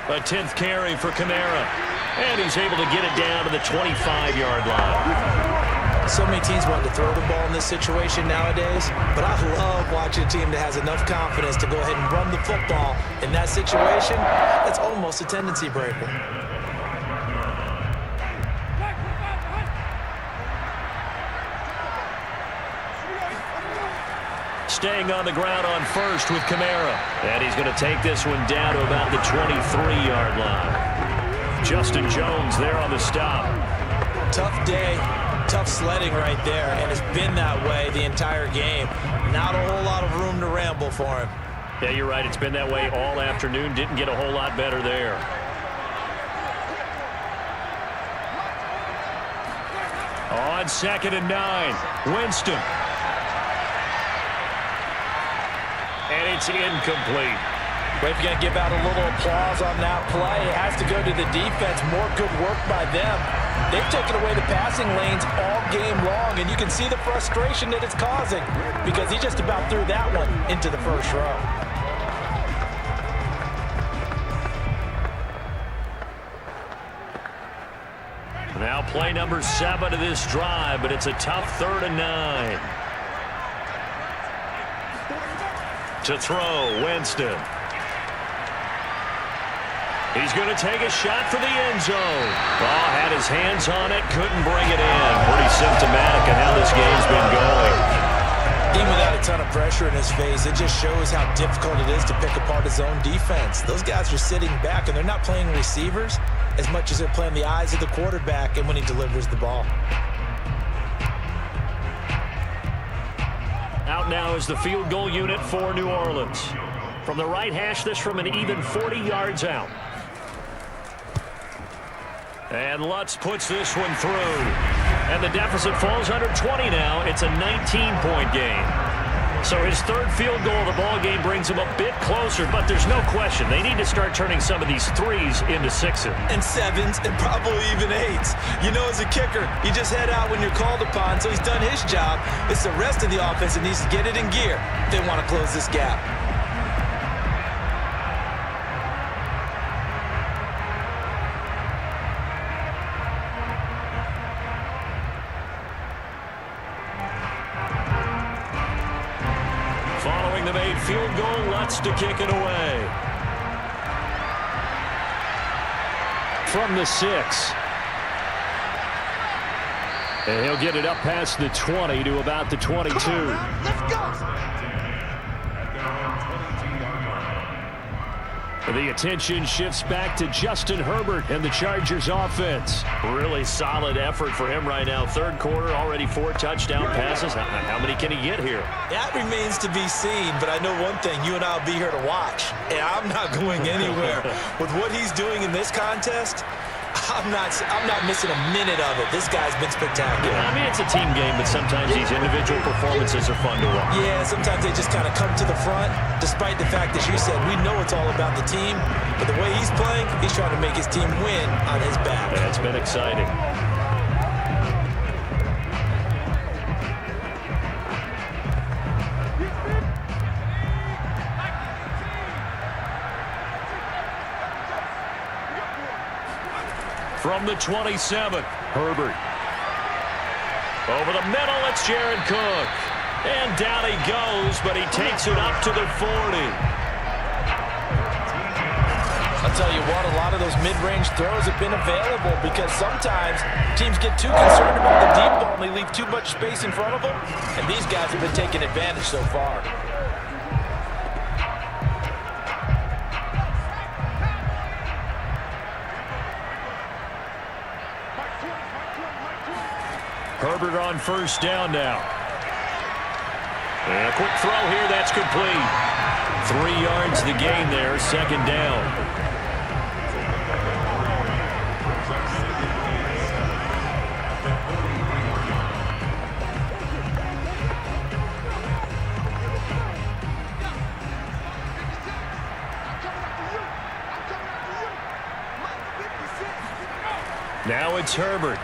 A 10th carry for Kamara. And he's able to get it down to the 25-yard line. So many teams want to throw the ball in this situation nowadays, but I love watching a team that has enough confidence to go ahead and run the football in that situation. That's almost a tendency breaker. Staying on the ground on first with Kamara. And he's going to take this one down to about the 23-yard line. Justin Jones there on the stop. Tough day, tough sledding right there, and it's been that way the entire game. Not a whole lot of room to ramble for him. Yeah, you're right. It's been that way all afternoon. Didn't get a whole lot better there. On 2nd and 9, Winston. And it's incomplete. But if you're going to give out a little applause on that play, it has to go to the defense. More good work by them. They've taken away the passing lanes all game long, and you can see the frustration that it's causing because he just about threw that one into the first row. Now play number 7 of this drive, but it's a tough 3rd and 9. To throw, Winston. He's going to take a shot for the end zone. Oh, had his hands on it, couldn't bring it in. Pretty symptomatic of how this game's been going. Even without a ton of pressure in his face, it just shows how difficult it is to pick apart his own defense. Those guys are sitting back, and they're not playing receivers as much as they're playing the eyes of the quarterback and when he delivers the ball. Out now is the field goal unit for New Orleans. From the right hash, this from an even 40 yards out. And Lutz puts this one through. And the deficit falls under 20 now. It's a 19-point game. So his 3rd field goal of the ball game brings him a bit closer, but there's no question they need to start turning some of these 3s into 6s. And 7s and probably even 8s. You know, as a kicker, you just head out when you're called upon, so he's done his job. It's the rest of the offense that needs to get it in gear if they want to close this gap. Following the made field goal, Lutz to kick it away. From the 6. And he'll get it up past the 20 to about the 22. Let's go. The attention shifts back to Justin Herbert and the Chargers offense. Really solid effort for him right now. 3rd quarter, already 4 touchdown passes. How many can he get here? That remains to be seen, but I know one thing. You and I will be here to watch, and I'm not going anywhere. With what he's doing in this contest, I'm not missing a minute of it. This guy's been spectacular. Yeah, I mean, it's a team game, but sometimes these individual performances are fun to watch. Yeah, sometimes they just kind of come to the front, despite the fact that you said we know it's all about the team. But the way he's playing, he's trying to make his team win on his back. Yeah, it's been exciting. From the 27, Herbert. Over the middle, it's Jared Cook. And down he goes, but he takes it up to the 40. I'll tell you what, a lot of those mid-range throws have been available because sometimes teams get too concerned about the deep ball and they leave too much space in front of them, and these guys have been taking advantage so far. Herbert on 1st down now. And a quick throw here, that's complete. 3 yards the gain there, 2nd down. Now it's Herbert.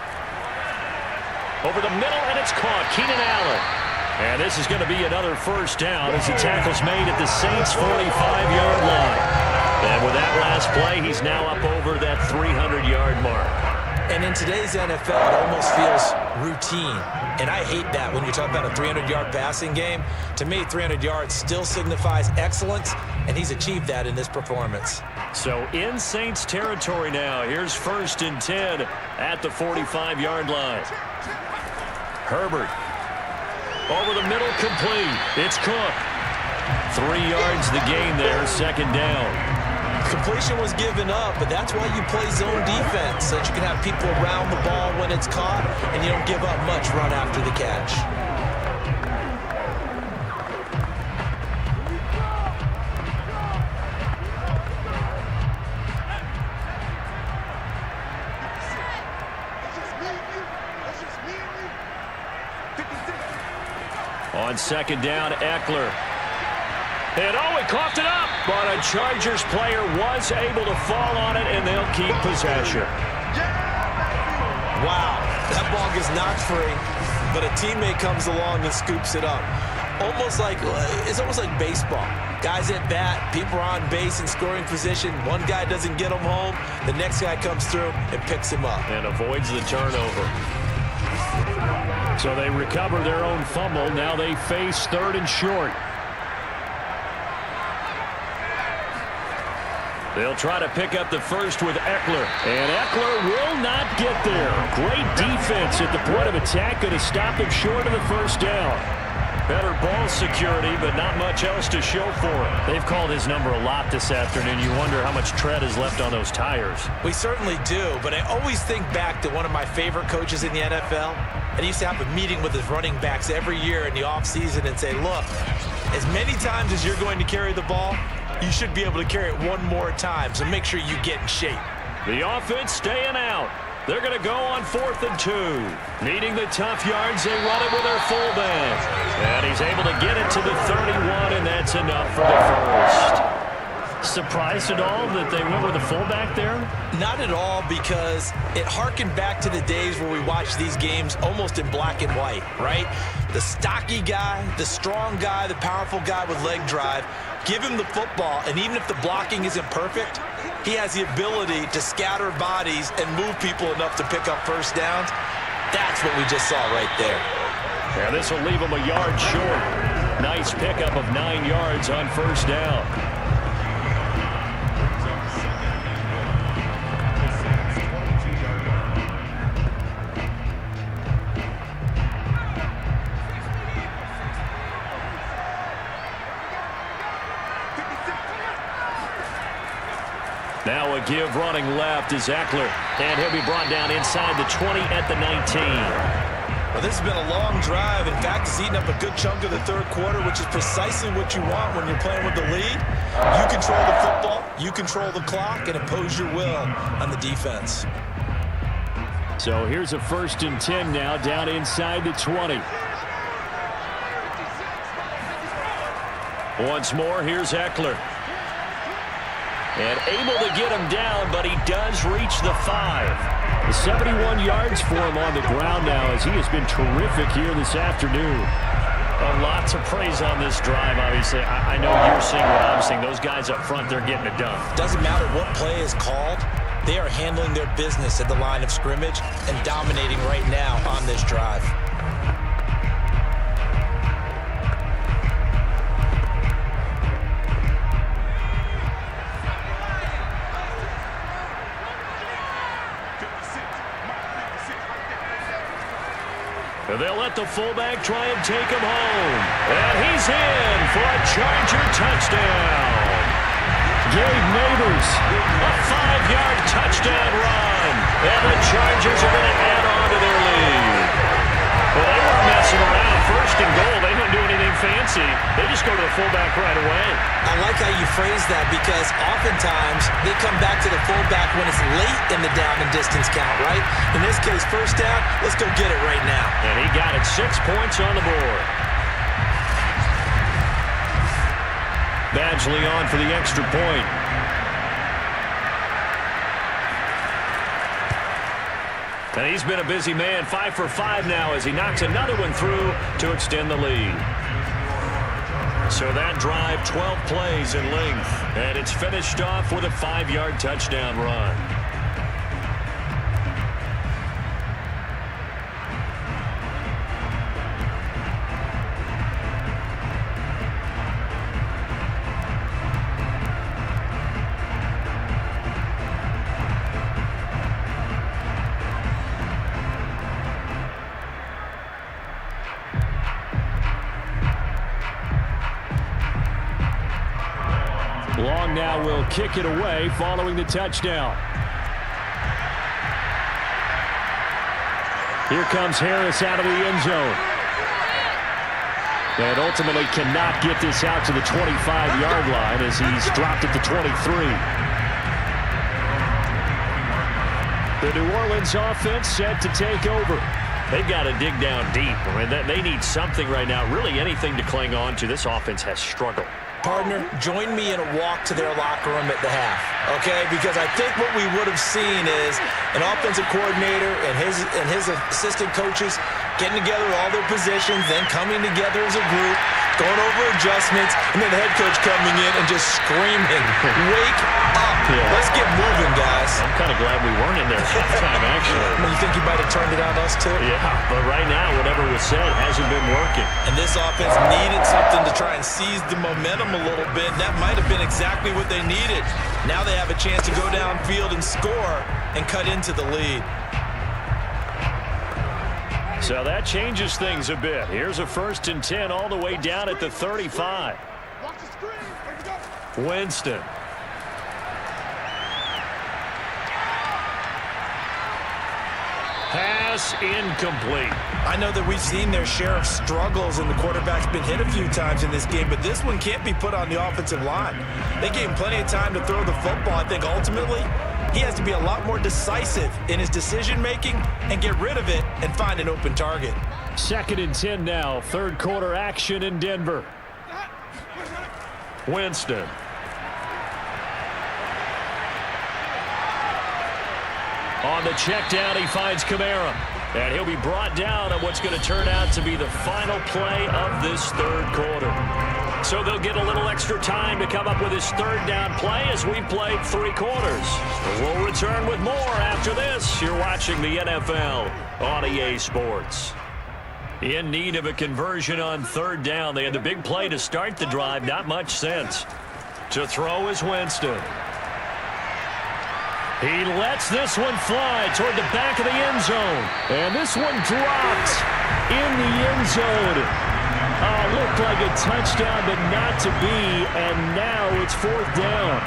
Over the middle, and it's caught. Keenan Allen. And this is going to be another 1st down as the tackle's made at the Saints' 45-yard line. And with that last play, he's now up over that 300-yard mark. And in today's NFL, it almost feels routine. And I hate that when you're talking about a 300-yard passing game. To me, 300 yards still signifies excellence, and he's achieved that in this performance. So in Saints territory now. Here's 1st and 10 at the 45-yard line. Herbert. Over the middle, complete. It's Cook. 3 yards the gain there, 2nd down. Completion was given up, but that's why you play zone defense, so that you can have people around the ball when it's caught, and you don't give up much run after the catch. On 2nd down, Eckler. And he coughed it up, but a Chargers player was able to fall on it, and they'll keep possession. Wow, that ball gets knocked free, but a teammate comes along and scoops it up. It's almost like baseball. Guys at bat, people are on base in scoring position. One guy doesn't get him home, the next guy comes through and picks him up. And avoids the turnover. So they recover their own fumble. Now they face 3rd and short. They'll try to pick up the first with Eckler. And Eckler will not get there. Great defense at the point of attack. Going to stop him short of the 1st down. Better ball security, but not much else to show for it. They've called his number a lot this afternoon. You wonder how much tread is left on those tires. We certainly do, but I always think back to one of my favorite coaches in the NFL. And he used to have a meeting with his running backs every year in the offseason and say, look, as many times as you're going to carry the ball, you should be able to carry it one more time, so make sure you get in shape. The offense staying out. They're going to go on 4th and 2. Needing the tough yards, they run it with their fullback. And he's able to get it to the 31, and that's enough for the first. Surprised at all that they went with a fullback there? Not at all, because it harkened back to the days where we watched these games almost in black and white, right? The stocky guy, the strong guy, the powerful guy with leg drive. Give him the football, and even if the blocking isn't perfect, he has the ability to scatter bodies and move people enough to pick up 1st downs. That's what we just saw right there. Yeah, this will leave him a yard short. Nice pickup of 9 yards on 1st down. Now a give running left is Eckler, and he'll be brought down inside the 20 at the 19. Well, this has been a long drive. In fact, it's eaten up a good chunk of the 3rd quarter, which is precisely what you want when you're playing with the lead. You control the football, you control the clock, and impose your will on the defense. So here's a 1st and 10 now, down inside the 20. Once more, here's Eckler. And able to get him down, but he does reach the 5. 71 yards for him on the ground now, as he has been terrific here this afternoon. Lots of praise on this drive, obviously. I know you're seeing what I'm seeing. Those guys up front, they're getting it done. Doesn't matter what play is called. They are handling their business at the line of scrimmage and dominating right now on this drive. They'll let the fullback try and take him home. And he's in for a Charger touchdown. Gabe Neighbors, a 5-yard touchdown run. And the Chargers are going to add on to their lead. Well, they weren't messing around. 1st and goal, they didn't do anything fancy. They just go to the fullback right away. I like how you phrase that, because oftentimes they come back to the fullback when it's late in the down and distance count, right? In this case, 1st down, let's go get it right now. And he got it. 6 points on the board. Badgley on for the extra point. And he's been a busy man, 5 for 5 now as he knocks another one through to extend the lead. So that drive, 12 plays in length, and it's finished off with a 5-yard touchdown run. Young now will kick it away following the touchdown. Here comes Harris out of the end zone. And ultimately cannot get this out to the 25-yard line as he's dropped at the 23. The New Orleans offense set to take over. They've got to dig down deep. I mean, they need something right now, really anything to cling on to. This offense has struggled. Partner, join me in a walk to their locker room at the half, okay? Because I think what we would have seen is an offensive coordinator and his assistant coaches getting together all their positions, then coming together as a group, going over adjustments, and then the head coach coming in and just screaming, "Wake up! Yeah. Let's get moving, guys." I'm kind of glad we weren't in there halftime, actually. You think he might have turned it on us, too? Yeah, but right now, whatever was said hasn't been working. And this offense needed something to try and seize the momentum a little bit. That might have been exactly what they needed. Now they have a chance to go downfield and score and cut into the lead. So that changes things a bit. Here's a 1st and 10 all the way down at the 35. Winston. Pass incomplete. I know that we've seen their share of struggles and the quarterback's been hit a few times in this game, but this one can't be put on the offensive line. They gave him plenty of time to throw the football. I think ultimately he has to be a lot more decisive in his decision-making and get rid of it and find an open target. 2nd and 10 now. 3rd quarter action in Denver. Winston. On the check down, he finds Kamara. And he'll be brought down on what's going to turn out to be the final play of this 3rd quarter. So they'll get a little extra time to come up with his 3rd down play as we've played 3 quarters. We'll return with more after this. You're watching the NFL on EA Sports. In need of a conversion on 3rd down. They had the big play to start the drive. Not much sense. To throw is Winston. He lets this one fly toward the back of the end zone. And this one dropped in the end zone. Looked like a touchdown, but not to be. And now it's 4th down.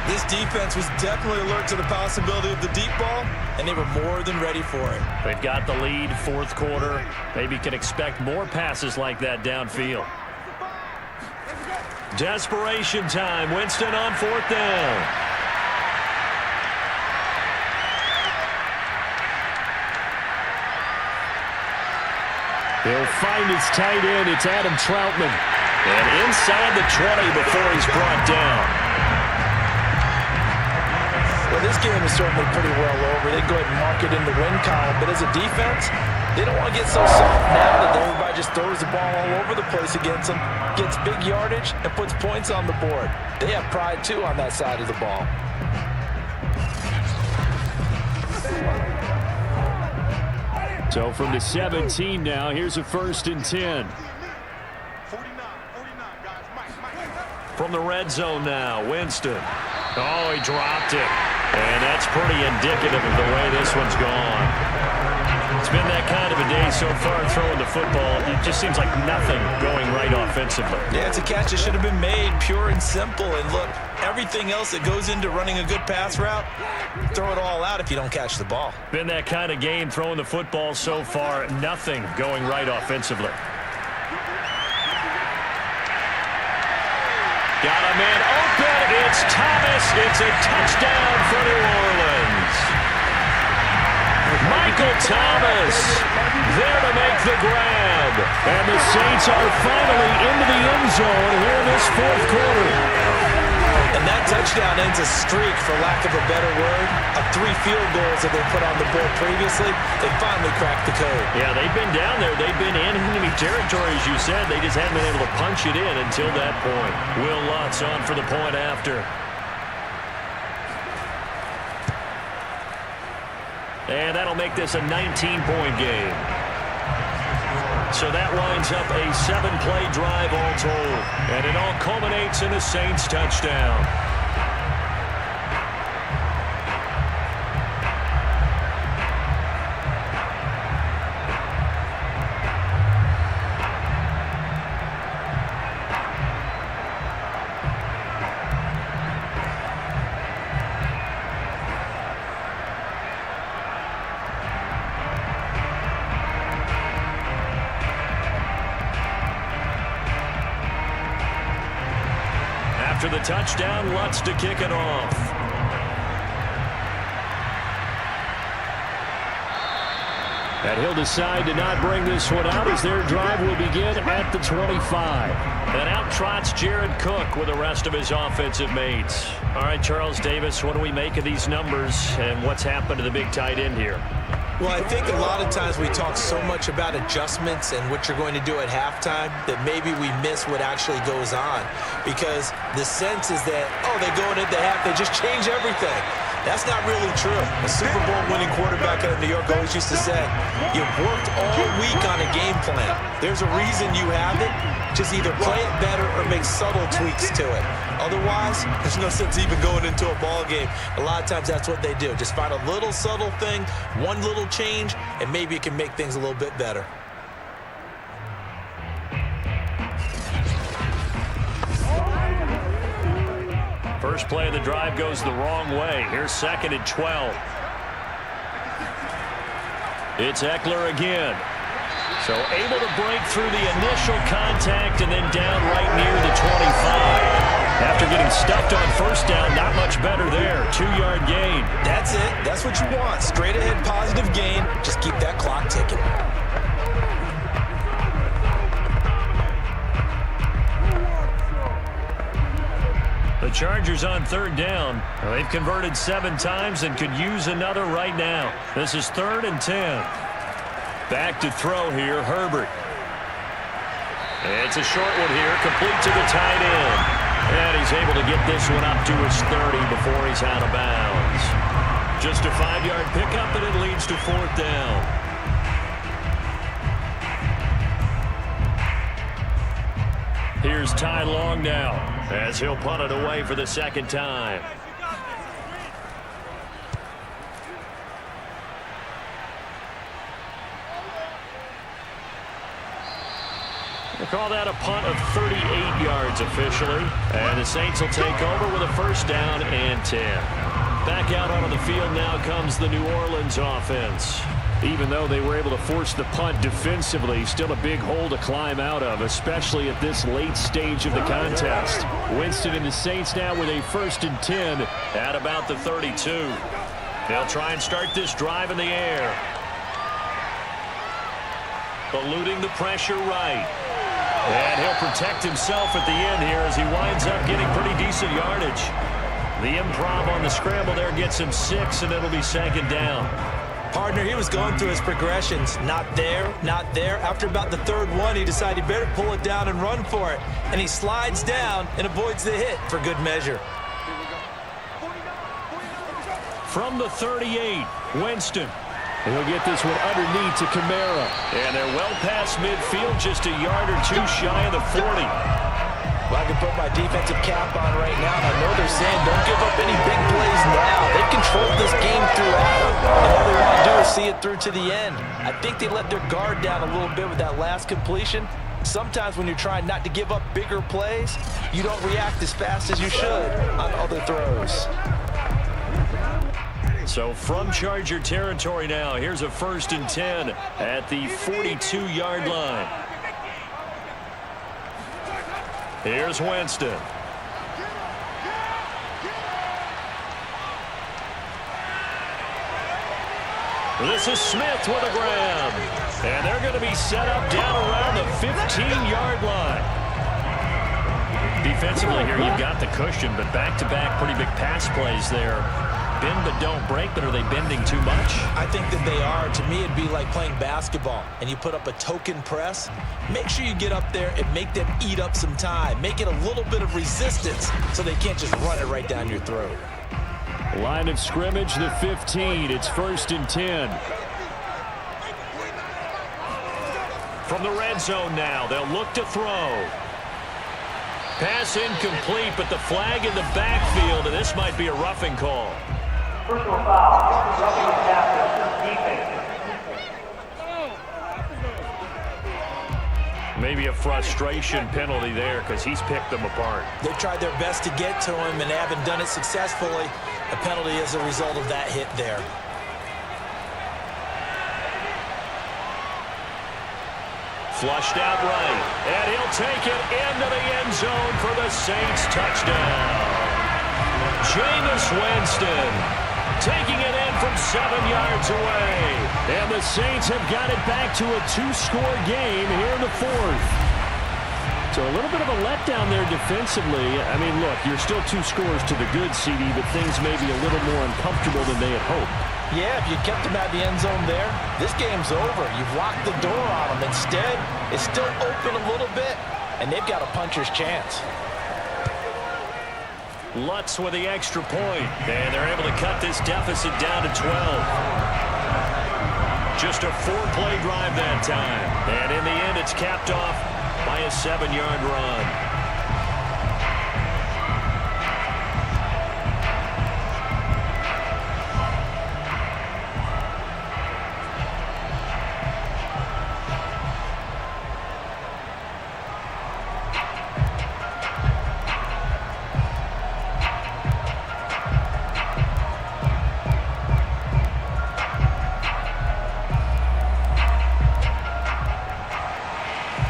This defense was definitely alert to the possibility of the deep ball, and they were more than ready for it. They've got the lead, 4th quarter. Maybe can expect more passes like that downfield. Desperation time. Winston on 4th down. He'll find his tight end. It's Adam Troutman. And inside the 20 before he's brought down. Well, this game is certainly pretty well over. They go ahead and mark it in the win column. But as a defense, they don't want to get so soft now that everybody just throws the ball all over the place against them, gets big yardage, and puts points on the board. They have pride, too, on that side of the ball. So from the 17 now, here's a 1st and 10. From the red zone now, Winston. Oh, he dropped it. And that's pretty indicative of the way this one's gone. It's been that kind of a day so far throwing the football. It just seems like nothing going right offensively. Yeah, it's a catch that should have been made, pure and simple. And look, everything else that goes into running a good pass route, throw it all out if you don't catch the ball. Been that kind of game throwing the football so far. Nothing going right offensively. Got a man open. It's Thomas. It's a touchdown for New Orleans. Michael Thomas there to make the grab. And the Saints are finally into the end zone here in this 4th quarter. And that touchdown ends a streak, for lack of a better word, of 3 field goals that they put on the board previously. They finally cracked the code. Yeah, they've been down there. They've been in enemy territory, as you said. They just haven't been able to punch it in until that point. Will Lutz on for the point after. And that'll make this a 19-point game. So that lines up a 7-play drive all told. And it all culminates in a Saints touchdown. after the touchdown. Lutz to kick it off. And he'll decide to not bring this one out as their drive will begin at the 25. And out trots Jared Cook with the rest of his offensive mates. All right, Charles Davis, what do we make of these numbers and what's happened to the big tight end here? Well, I think a lot of times we talk so much about adjustments and what you're going to do at halftime that maybe we miss what actually goes on. Because the sense is that, oh, they go into half, they just change everything. That's not really true. A Super Bowl winning quarterback out of New York always used to say, you've worked all week on a game plan. There's a reason you have it. Just either play it better or make subtle tweaks to it. Otherwise, there's no sense even going into a ball game. A lot of times that's what they do. Just find a little subtle thing, one little change, and maybe it can make things a little bit better. First play of the drive goes the wrong way. Here's 2nd and 12. It's Eckler again. So able to break through the initial contact and then down right near the 25. After getting stuffed on first down, not much better there. 2-yard gain. That's it. That's what you want. Straight ahead positive gain. Just keep that clock ticking. The Chargers on 3rd down. They've converted 7 times and could use another right now. This is 3rd and 10. Back to throw here, Herbert. It's a short one here, complete to the tight end. And he's able to get this one up to his 30 before he's out of bounds. Just a 5-yard pickup, and it leads to 4th down. Here's Ty Long now, as he'll punt it away for the 2nd time. They call that a punt of 38 yards officially. And the Saints will take over with a 1st down and 10. Back out onto the field now comes the New Orleans offense. Even though they were able to force the punt defensively, still a big hole to climb out of, especially at this late stage of the contest. Winston and the Saints now with a 1st and 10 at about the 32. They'll try and start this drive in the air. Eluding the pressure right. And he'll protect himself at the end here as he winds up getting pretty decent yardage. The improv on the scramble there gets him 6, and it'll be 2nd down. Partner, he was going through his progressions. Not there, not there. After about the 3rd one, he decided he better pull it down and run for it. And he slides down and avoids the hit for good measure. From the 38, Winston. He'll get this one underneath to Kamara. And they're well past midfield, just a yard or 2 shy of the 40. Well, I can put my defensive cap on right now, and I know they're saying don't give up any big plays now. They've controlled this game throughout, and all they want to do is see it through to the end. I think they let their guard down a little bit with that last completion. Sometimes when you're trying not to give up bigger plays, you don't react as fast as you should on other throws. So from Charger territory now, here's a 1st and 10 at the 42-yard line. Here's Winston. This is Smith with a grab. And they're going to be set up down around the 15-yard line. Defensively here, you've got the cushion, but back-to-back pretty big pass plays there. Bend but don't break, but are they bending too much? I think that they are. To me, it'd be like playing basketball, and you put up a token press. Make sure you get up there and make them eat up some time. Make it a little bit of resistance so they can't just run it right down your throat. Line of scrimmage, the 15. It's 1st and 10. From the red zone now, they'll look to throw. Pass incomplete, but the flag in the backfield, and this might be a roughing call. Personal foul, roughing the passer, defense. Maybe a frustration penalty there because he's picked them apart. They tried their best to get to him and haven't done it successfully. A penalty as a result of that hit there. Flushed out right. And he'll take it into the end zone for the Saints touchdown. Jameis Winston taking it in from 7 yards away. And the Saints have got it back to a 2-score game here in the fourth. So a little bit of a letdown there defensively. I mean, look, you're still 2 scores to the good, CD, but things may be a little more uncomfortable than they had hoped. Yeah, if you kept them at the end zone there, this game's over. You've locked the door on them. Instead, it's still open a little bit, and they've got a puncher's chance. Lutz with the extra point, and they're able to cut this deficit down to 12. Just a 4-play drive that time, and in the end, it's capped off by a 7-yard run.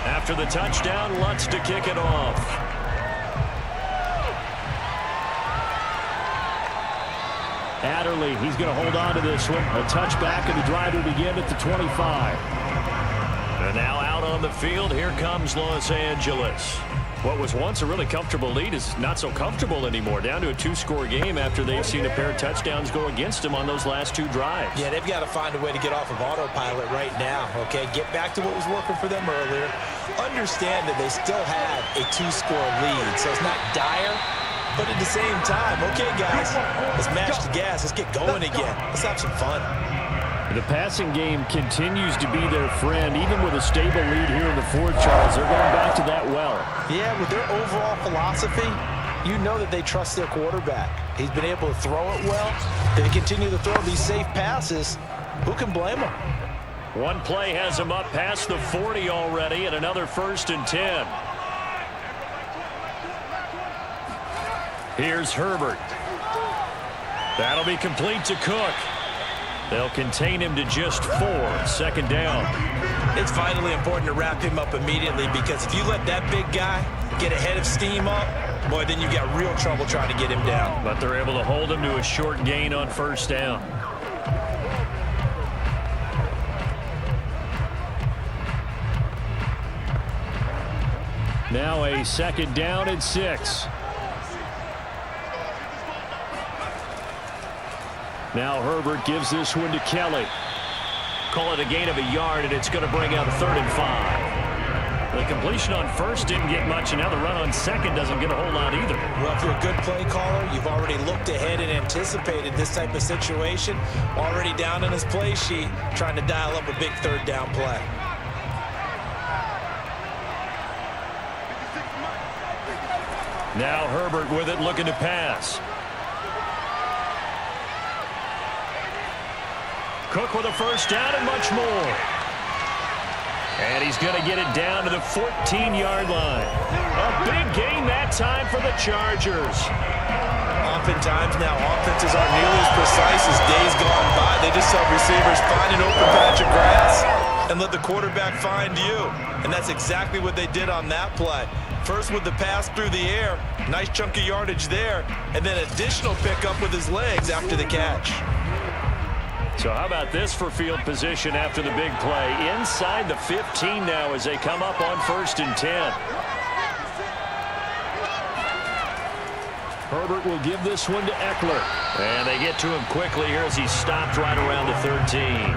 After the touchdown, Lutz to kick it off. Adderley, he's going to hold on to this one. A touchback, and the drive will begin at the 25. And now out on the field, here comes Los Angeles. What was once a really comfortable lead is not so comfortable anymore. Down to a 2-score game after they've seen a pair of touchdowns go against them on those last 2 drives. Yeah, they've got to find a way to get off of autopilot right now, okay? Get back to what was working for them earlier. Understand that they still have a 2-score lead, so it's not dire, but at the same time, okay, guys, let's match the gas. Let's get going again. Let's have some fun. The passing game continues to be their friend, even with a stable lead here in the fourth, Charles. They're going back to that well. Yeah, with their overall philosophy, you know that they trust their quarterback. He's been able to throw it well. They continue to throw these safe passes. Who can blame them? One play has them up past the 40 already, and another 1st and 10. Here's Herbert. That'll be complete to Cook. They'll contain him to just 4. 2nd down. It's vitally important to wrap him up immediately, because if you let that big guy get ahead of steam up, boy, then you got real trouble trying to get him down. But they're able to hold him to a short gain on 1st down. Now a 2nd down and 6. Now Herbert gives this one to Kelly. Call it a gain of a yard, and it's going to bring out a 3rd and 5. The completion on 1st didn't get much, and now the run on 2nd doesn't get a whole lot either. Well, if you're a good play caller, you've already looked ahead and anticipated this type of situation. Already down in his play sheet, trying to dial up a big 3rd down play. Now Herbert with it, looking to pass. Cook with a 1st down and much more. And he's going to get it down to the 14-yard line. A big gain that time for the Chargers. Oftentimes now, offenses aren't nearly as precise as days gone by. They just saw receivers find an open patch of grass and let the quarterback find you. And that's exactly what they did on that play. First with the pass through the air, nice chunk of yardage there, and then additional pickup with his legs after the catch. So how about this for field position after the big play? Inside the 15 now as they come up on 1st and 10. Herbert will give this one to Eckler. And they get to him quickly here as he stopped right around the 13.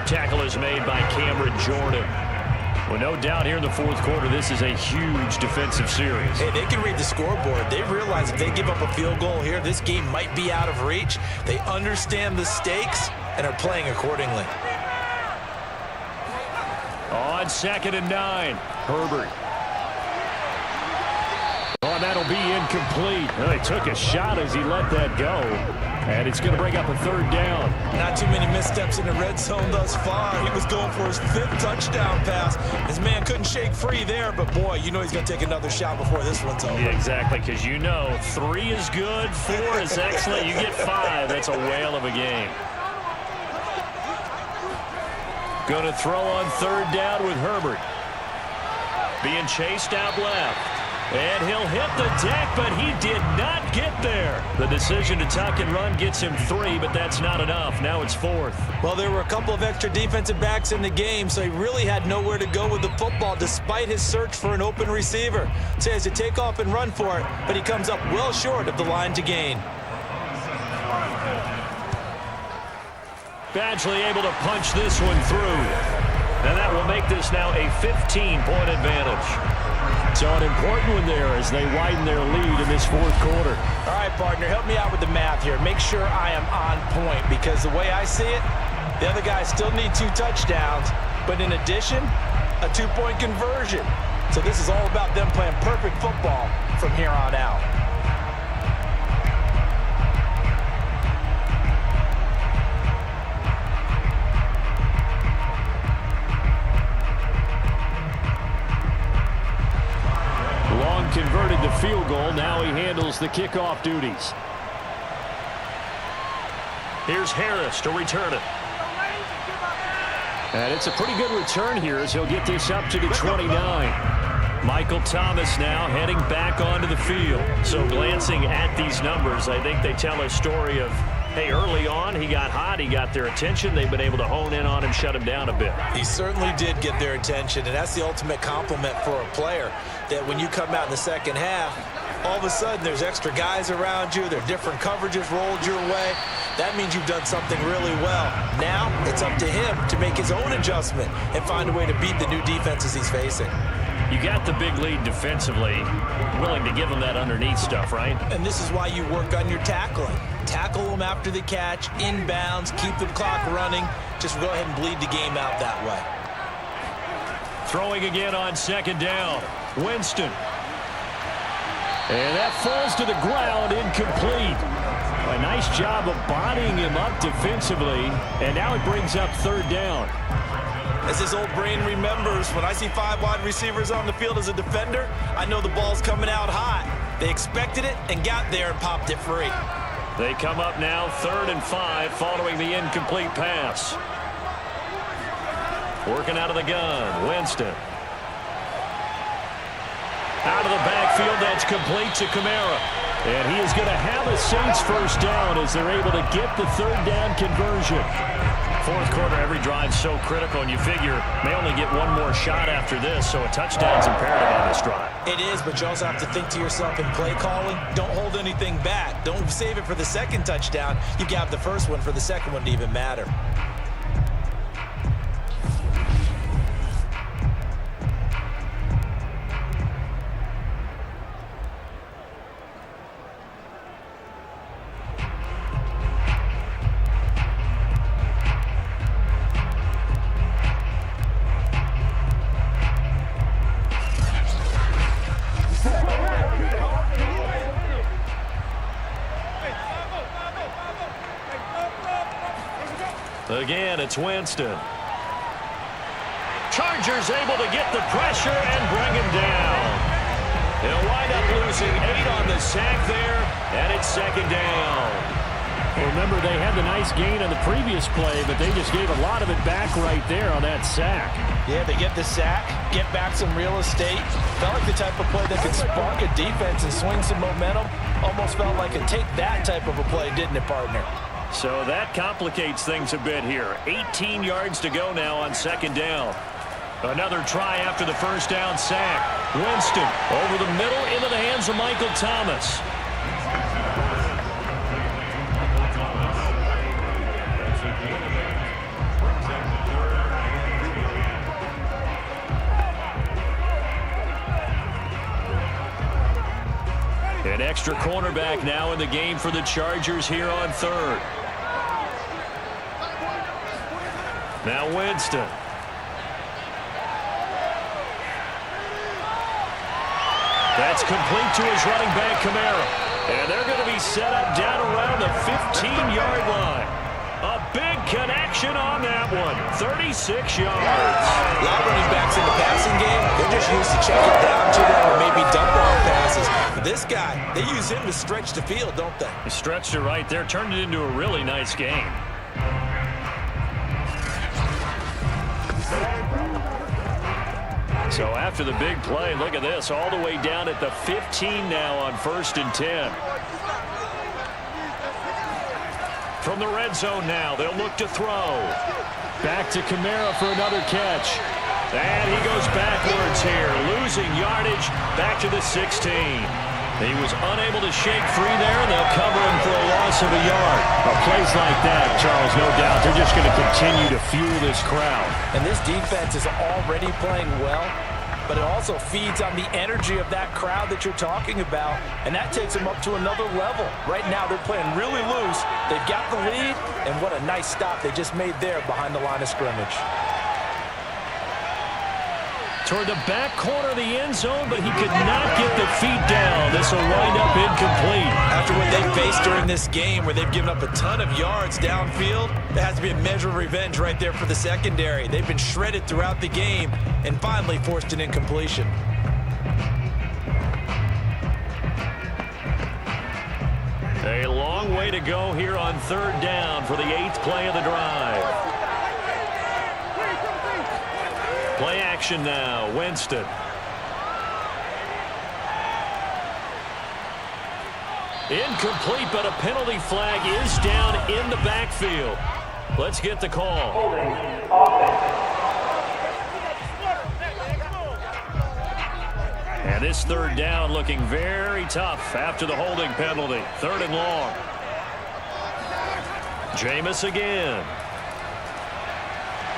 Tackle is made by Cameron Jordan. Well, no doubt here in the 4th quarter, this is a huge defensive series. Hey, they can read the scoreboard. They realize if they give up a field goal here, this game might be out of reach. They understand the stakes and are playing accordingly. On 2nd and 9, Herbert. Oh, and that'll be incomplete. Well, they took a shot as he let that go. And it's going to bring up a 3rd down. Not too many missteps in the red zone thus far. He was going for his 5th touchdown pass. His man couldn't shake free there, but boy, you know he's going to take another shot before this one's over. Yeah, exactly, because you know 3 is good, 4 is excellent. You get 5, that's a whale of a game. Going to throw on 3rd down with Herbert. being chased out left. And he'll hit the deck, but he did not get there. The decision to tuck and run gets him 3, but that's not enough. Now it's 4th. Well, there were a couple of extra defensive backs in the game, so he really had nowhere to go with the football despite his search for an open receiver. So he has to take off and run for it, but he comes up well short of the line to gain. Badgley able to punch this one through. And that will make this now a 15-point advantage. So an important one there as they widen their lead in this 4th quarter. All right, partner, help me out with the math here. Make sure I am on point because the way I see it, the other guys still need 2 touchdowns, but in addition, a 2-point conversion. So this is all about them playing perfect football from here on out. Converted the field goal. Now he handles the kickoff duties. Here's Harris to return it. And it's a pretty good return here as he'll get this up to the 29. Michael Thomas now heading back onto the field. So glancing at these numbers, I think they tell a story of, hey, early on he got hot, he got their attention. They've been able to hone in on him, shut him down a bit. He certainly did get their attention, and that's the ultimate compliment for a player, that when you come out in the second half, all of a sudden there's extra guys around you, there are different coverages rolled your way. That means you've done something really well. Now it's up to him to make his own adjustment and find a way to beat the new defenses he's facing. You got the big lead defensively, willing to give them that underneath stuff, right? And this is why you work on your tackling. Tackle them after the catch, inbounds, keep the clock running. Just go ahead and bleed the game out that way. Throwing again on 2nd down. Winston. And that falls to the ground, incomplete. A nice job of bodying him up defensively, and now it brings up 3rd down. As his old brain remembers, when I see 5 wide receivers on the field as a defender, I know the ball's coming out hot. They expected it and got there and popped it free. They come up now 3rd and 5 following the incomplete pass. Working out of the gun, Winston. Out of the backfield, that's complete to Kamara. And he is going to have a Saints 1st down as they're able to get the 3rd down conversion. 4th quarter, every drive so critical, and you figure may only get one more shot after this, so a touchdown's imperative on this drive. It is, but you also have to think to yourself in play calling, don't hold anything back. Don't save it for the 2nd touchdown. You can have the 1st one for the 2nd one to even matter. Again, it's Winston. Chargers able to get the pressure and bring him down. He'll wind up losing 8 on the sack there, and it's 2nd down. Well, remember, they had the nice gain on the previous play, but they just gave a lot of it back right there on that sack. Yeah, they get the sack, get back some real estate. Felt like the type of play that could spark a defense and swing some momentum. Almost felt like a take that type of a play, didn't it, partner? So that complicates things a bit here. 18 yards to go now on 2nd down. Another try after the 1st down sack. Winston over the middle into the hands of Michael Thomas. An extra cornerback now in the game for the Chargers here on 3rd. Now Winston. That's complete to his running back, Kamara. And they're going to be set up down around the 15-yard line. A big connection on that one. 36 yards. A lot of running backs in the passing game, they're just used to check it down to them or maybe dump off passes. But this guy, they use him to stretch the field, don't they? He stretched it right there, turned it into a really nice game. So after the big play, look at this, all the way down at the 15 now on 1st and 10. From the red zone now, they'll look to throw. Back to Kamara for another catch. And he goes backwards here, losing yardage back to the 16. He was unable to shake free there, and they'll cover him for a loss of a yard. Plays like that, Charles, no doubt, they're just going to continue to fuel this crowd. And this defense is already playing well, but it also feeds on the energy of that crowd that you're talking about, and that takes them up to another level. Right now, they're playing really loose. They've got the lead, and what a nice stop they just made there behind the line of scrimmage. Toward the back corner of the end zone, but he could not get the feet down. This will wind up incomplete. After what they faced during this game, where they've given up a ton of yards downfield, there has to be a measure of revenge right there for the secondary. They've been shredded throughout the game and finally forced an incompletion. A long way to go here on 3rd down for the 8th play of the drive. Play action now, Winston. Incomplete, but a penalty flag is down in the backfield. Let's get the call. Holding offense. And this 3rd down looking very tough after the holding penalty. 3rd and long. Jameis again.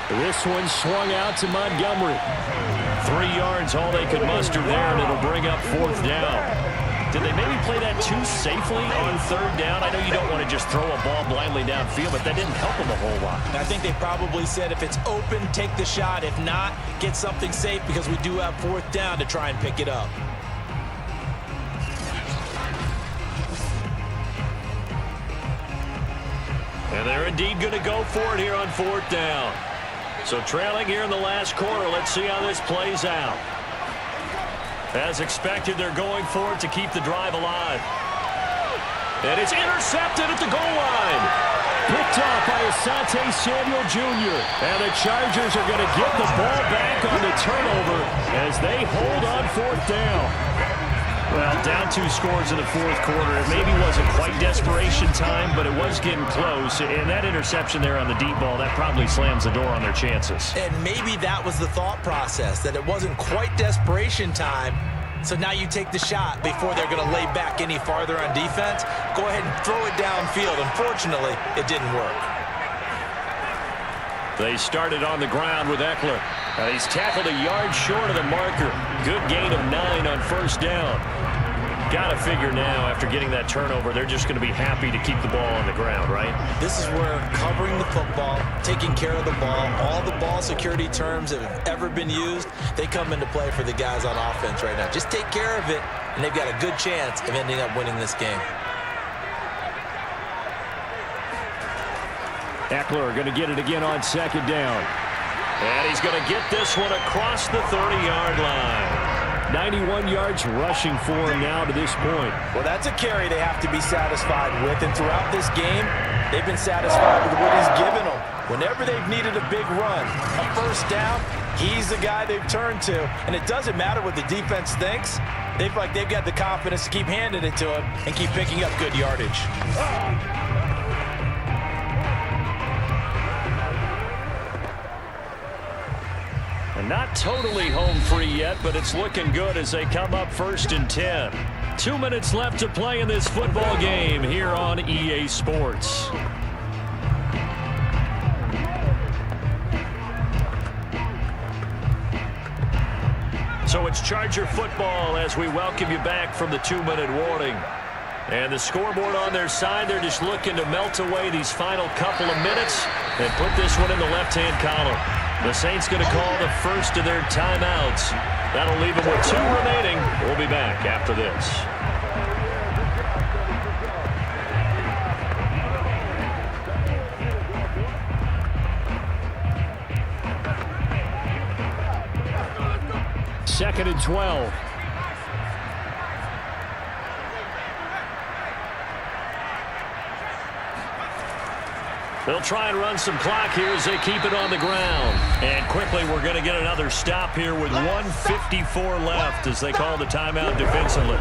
This one swung out to Montgomery. 3 yards, all they could muster there, and it'll bring up 4th down. Did they maybe play that too safely on 3rd down? I know you don't want to just throw a ball blindly downfield, but that didn't help them a whole lot. I think they probably said if it's open, take the shot. If not, get something safe because we do have 4th down to try and pick it up. And they're indeed going to go for it here on 4th down. So trailing here in the last quarter, let's see how this plays out. As expected, they're going for it to keep the drive alive. And it's intercepted at the goal line. Picked off by Asante Samuel Jr. And the Chargers are going to get the ball back on the turnover as they hold on 4th down. Well, down 2 scores in the 4th quarter. It maybe wasn't quite desperation time, but it was getting close. And that interception there on the deep ball, that probably slams the door on their chances. And maybe that was the thought process, that it wasn't quite desperation time. So now you take the shot before they're going to lay back any farther on defense. Go ahead and throw it downfield. Unfortunately, it didn't work. They started on the ground with Eckler. He's tackled a yard short of the marker. Good gain of 9 on 1st down. Got to figure now, after getting that turnover, they're just going to be happy to keep the ball on the ground, right? This is where covering the football, taking care of the ball, all the ball security terms that have ever been used, they come into play for the guys on offense right now. Just take care of it, and they've got a good chance of ending up winning this game. Eckler going to get it again on 2nd down. And he's going to get this one across the 30-yard line. 91 yards rushing for him now to this point. Well, that's a carry they have to be satisfied with, and throughout this game, they've been satisfied with what he's given them. Whenever they've needed a big run, a 1st down, he's the guy they've turned to, and it doesn't matter what the defense thinks. They've got the confidence to keep handing it to him and keep picking up good yardage. Not totally home free yet, but it's looking good as they come up 1st and 10. 2 minutes left to play in this football game here on EA Sports. So it's Charger football as we welcome you back from the 2-minute warning. And the scoreboard on their side, they're just looking to melt away these final couple of minutes and put this one in the left-hand column. The Saints going to call the first of their timeouts. That'll leave them with 2 remaining. We'll be back after this. Second and 12. They'll try and run some clock here as they keep it on the ground. And quickly, we're going to get another stop here with 1:54 left as they call the timeout defensively.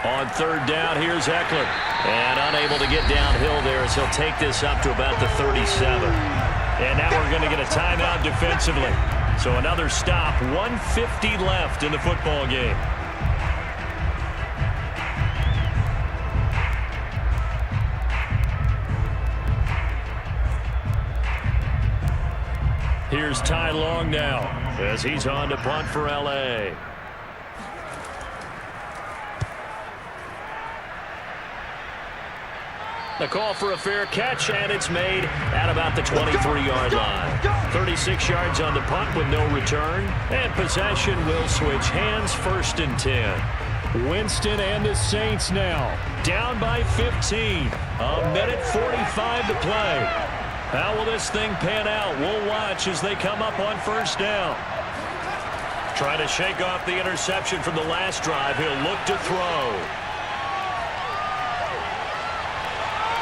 On third down, here's Eckler. And unable to get downhill there as he'll take this up to about the 37. And now we're going to get a timeout defensively. So another stop, 1:50 left in the football game. Here's Ty Long now as he's on to punt for L.A. The call for a fair catch, and it's made at about the 23-yard line. 36 yards on the punt with no return, and possession will switch hands, 1st and 10. Winston and the Saints now down by 15. A minute 45 to play. How will this thing pan out? We'll watch as they come up on 1st down. Trying to shake off the interception from the last drive. He'll look to throw.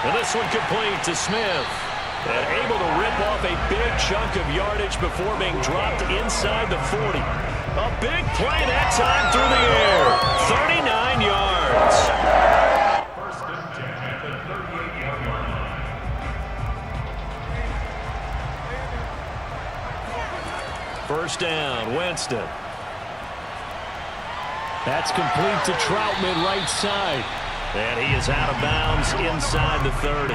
And this one complete to Smith. And able to rip off a big chunk of yardage before being dropped inside the 40. A big play that time through the air. 39 yards. First down, Winston. That's complete to Troutman, right side. And he is out of bounds inside the 30.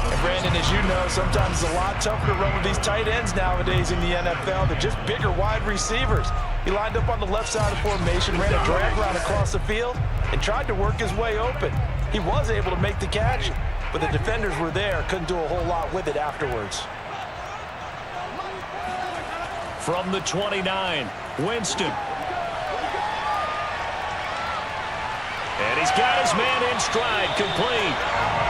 And Brandon, as you know, sometimes it's a lot tougher to run with these tight ends nowadays in the NFL. They're just bigger wide receivers. He lined up on the left side of formation, ran a drag route across the field, and tried to work his way open. He was able to make the catch, but the defenders were there, couldn't do a whole lot with it afterwards. From the 29, Winston. And he's got his man in stride, complete.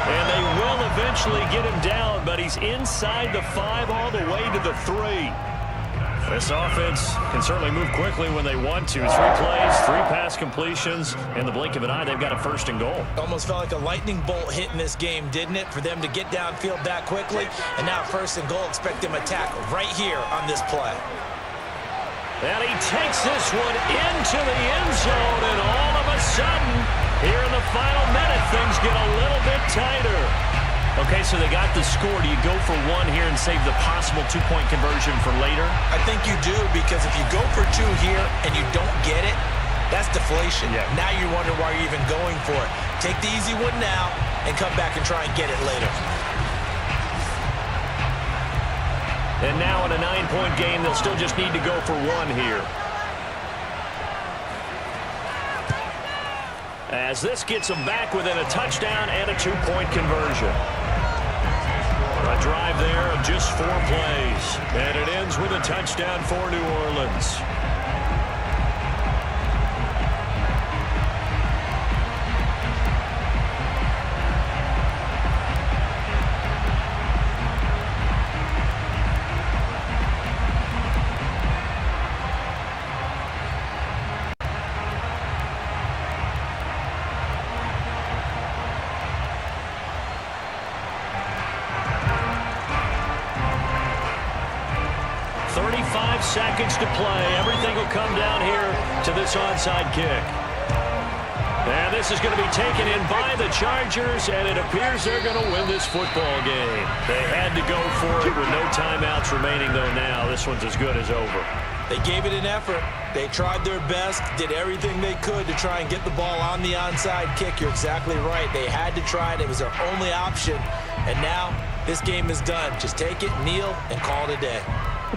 And they will eventually get him down, but he's inside the 5 all the way to the 3. This offense can certainly move quickly when they want to. 3 plays, 3 pass completions. In the blink of an eye, they've got a 1st and goal. Almost felt like a lightning bolt hit in this game, didn't it? For them to get downfield that quickly. And now 1st and goal, expect them to attack right here on this play. And he takes this one into the end zone, and all of a sudden, here in the final minute, things get a little bit tighter. Okay, so they got the score. Do you go for 1 here and save the possible 2-point conversion for later? I think you do, because if you go for 2 here and you don't get it, that's deflation. Yeah. Now you wonder why you're even going for it. Take the easy one now and come back and try and get it later. And now in a 9-point game, they'll still just need to go for 1 here. As this gets them back within a touchdown and a 2-point conversion. A drive there of just 4 plays. And it ends with a touchdown for New Orleans. Seconds to play. Everything will come down here to this onside kick. And this is going to be taken in by the Chargers, and it appears they're going to win this football game. They had to go for it with no timeouts remaining, though now. This one's as good as over. They gave it an effort. They tried their best, did everything they could to try and get the ball on the onside kick. You're exactly right. They had to try it. It was their only option. And now this game is done. Just take it, kneel, and call it a day.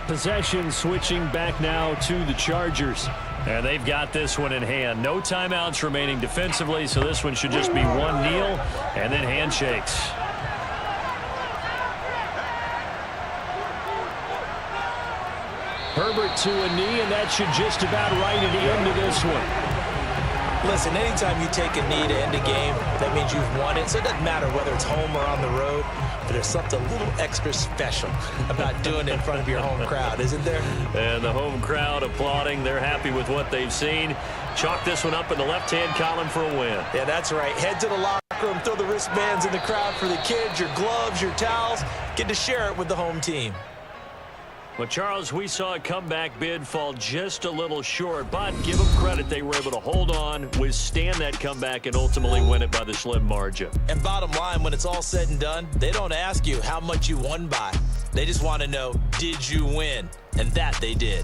Possession switching back now to the Chargers. And they've got this one in hand. No timeouts remaining defensively, so this one should just be 1 kneel and then handshakes. Herbert to a knee, and that should just about write it into this one. Listen, anytime you take a knee to end a game, that means you've won it. So it doesn't matter whether it's home or on the road, but there's something a little extra special about doing it in front of your home crowd, isn't there? And the home crowd applauding. They're happy with what they've seen. Chalk this one up in the left-hand column for a win. Yeah, that's right. Head to the locker room, throw the wristbands in the crowd for the kids, your gloves, your towels. Get to share it with the home team. Well, Charles, we saw a comeback bid fall just a little short, but give them credit. They were able to hold on, withstand that comeback, and ultimately win it by the slim margin. And bottom line, when it's all said and done, they don't ask you how much you won by. They just want to know, did you win? And that they did.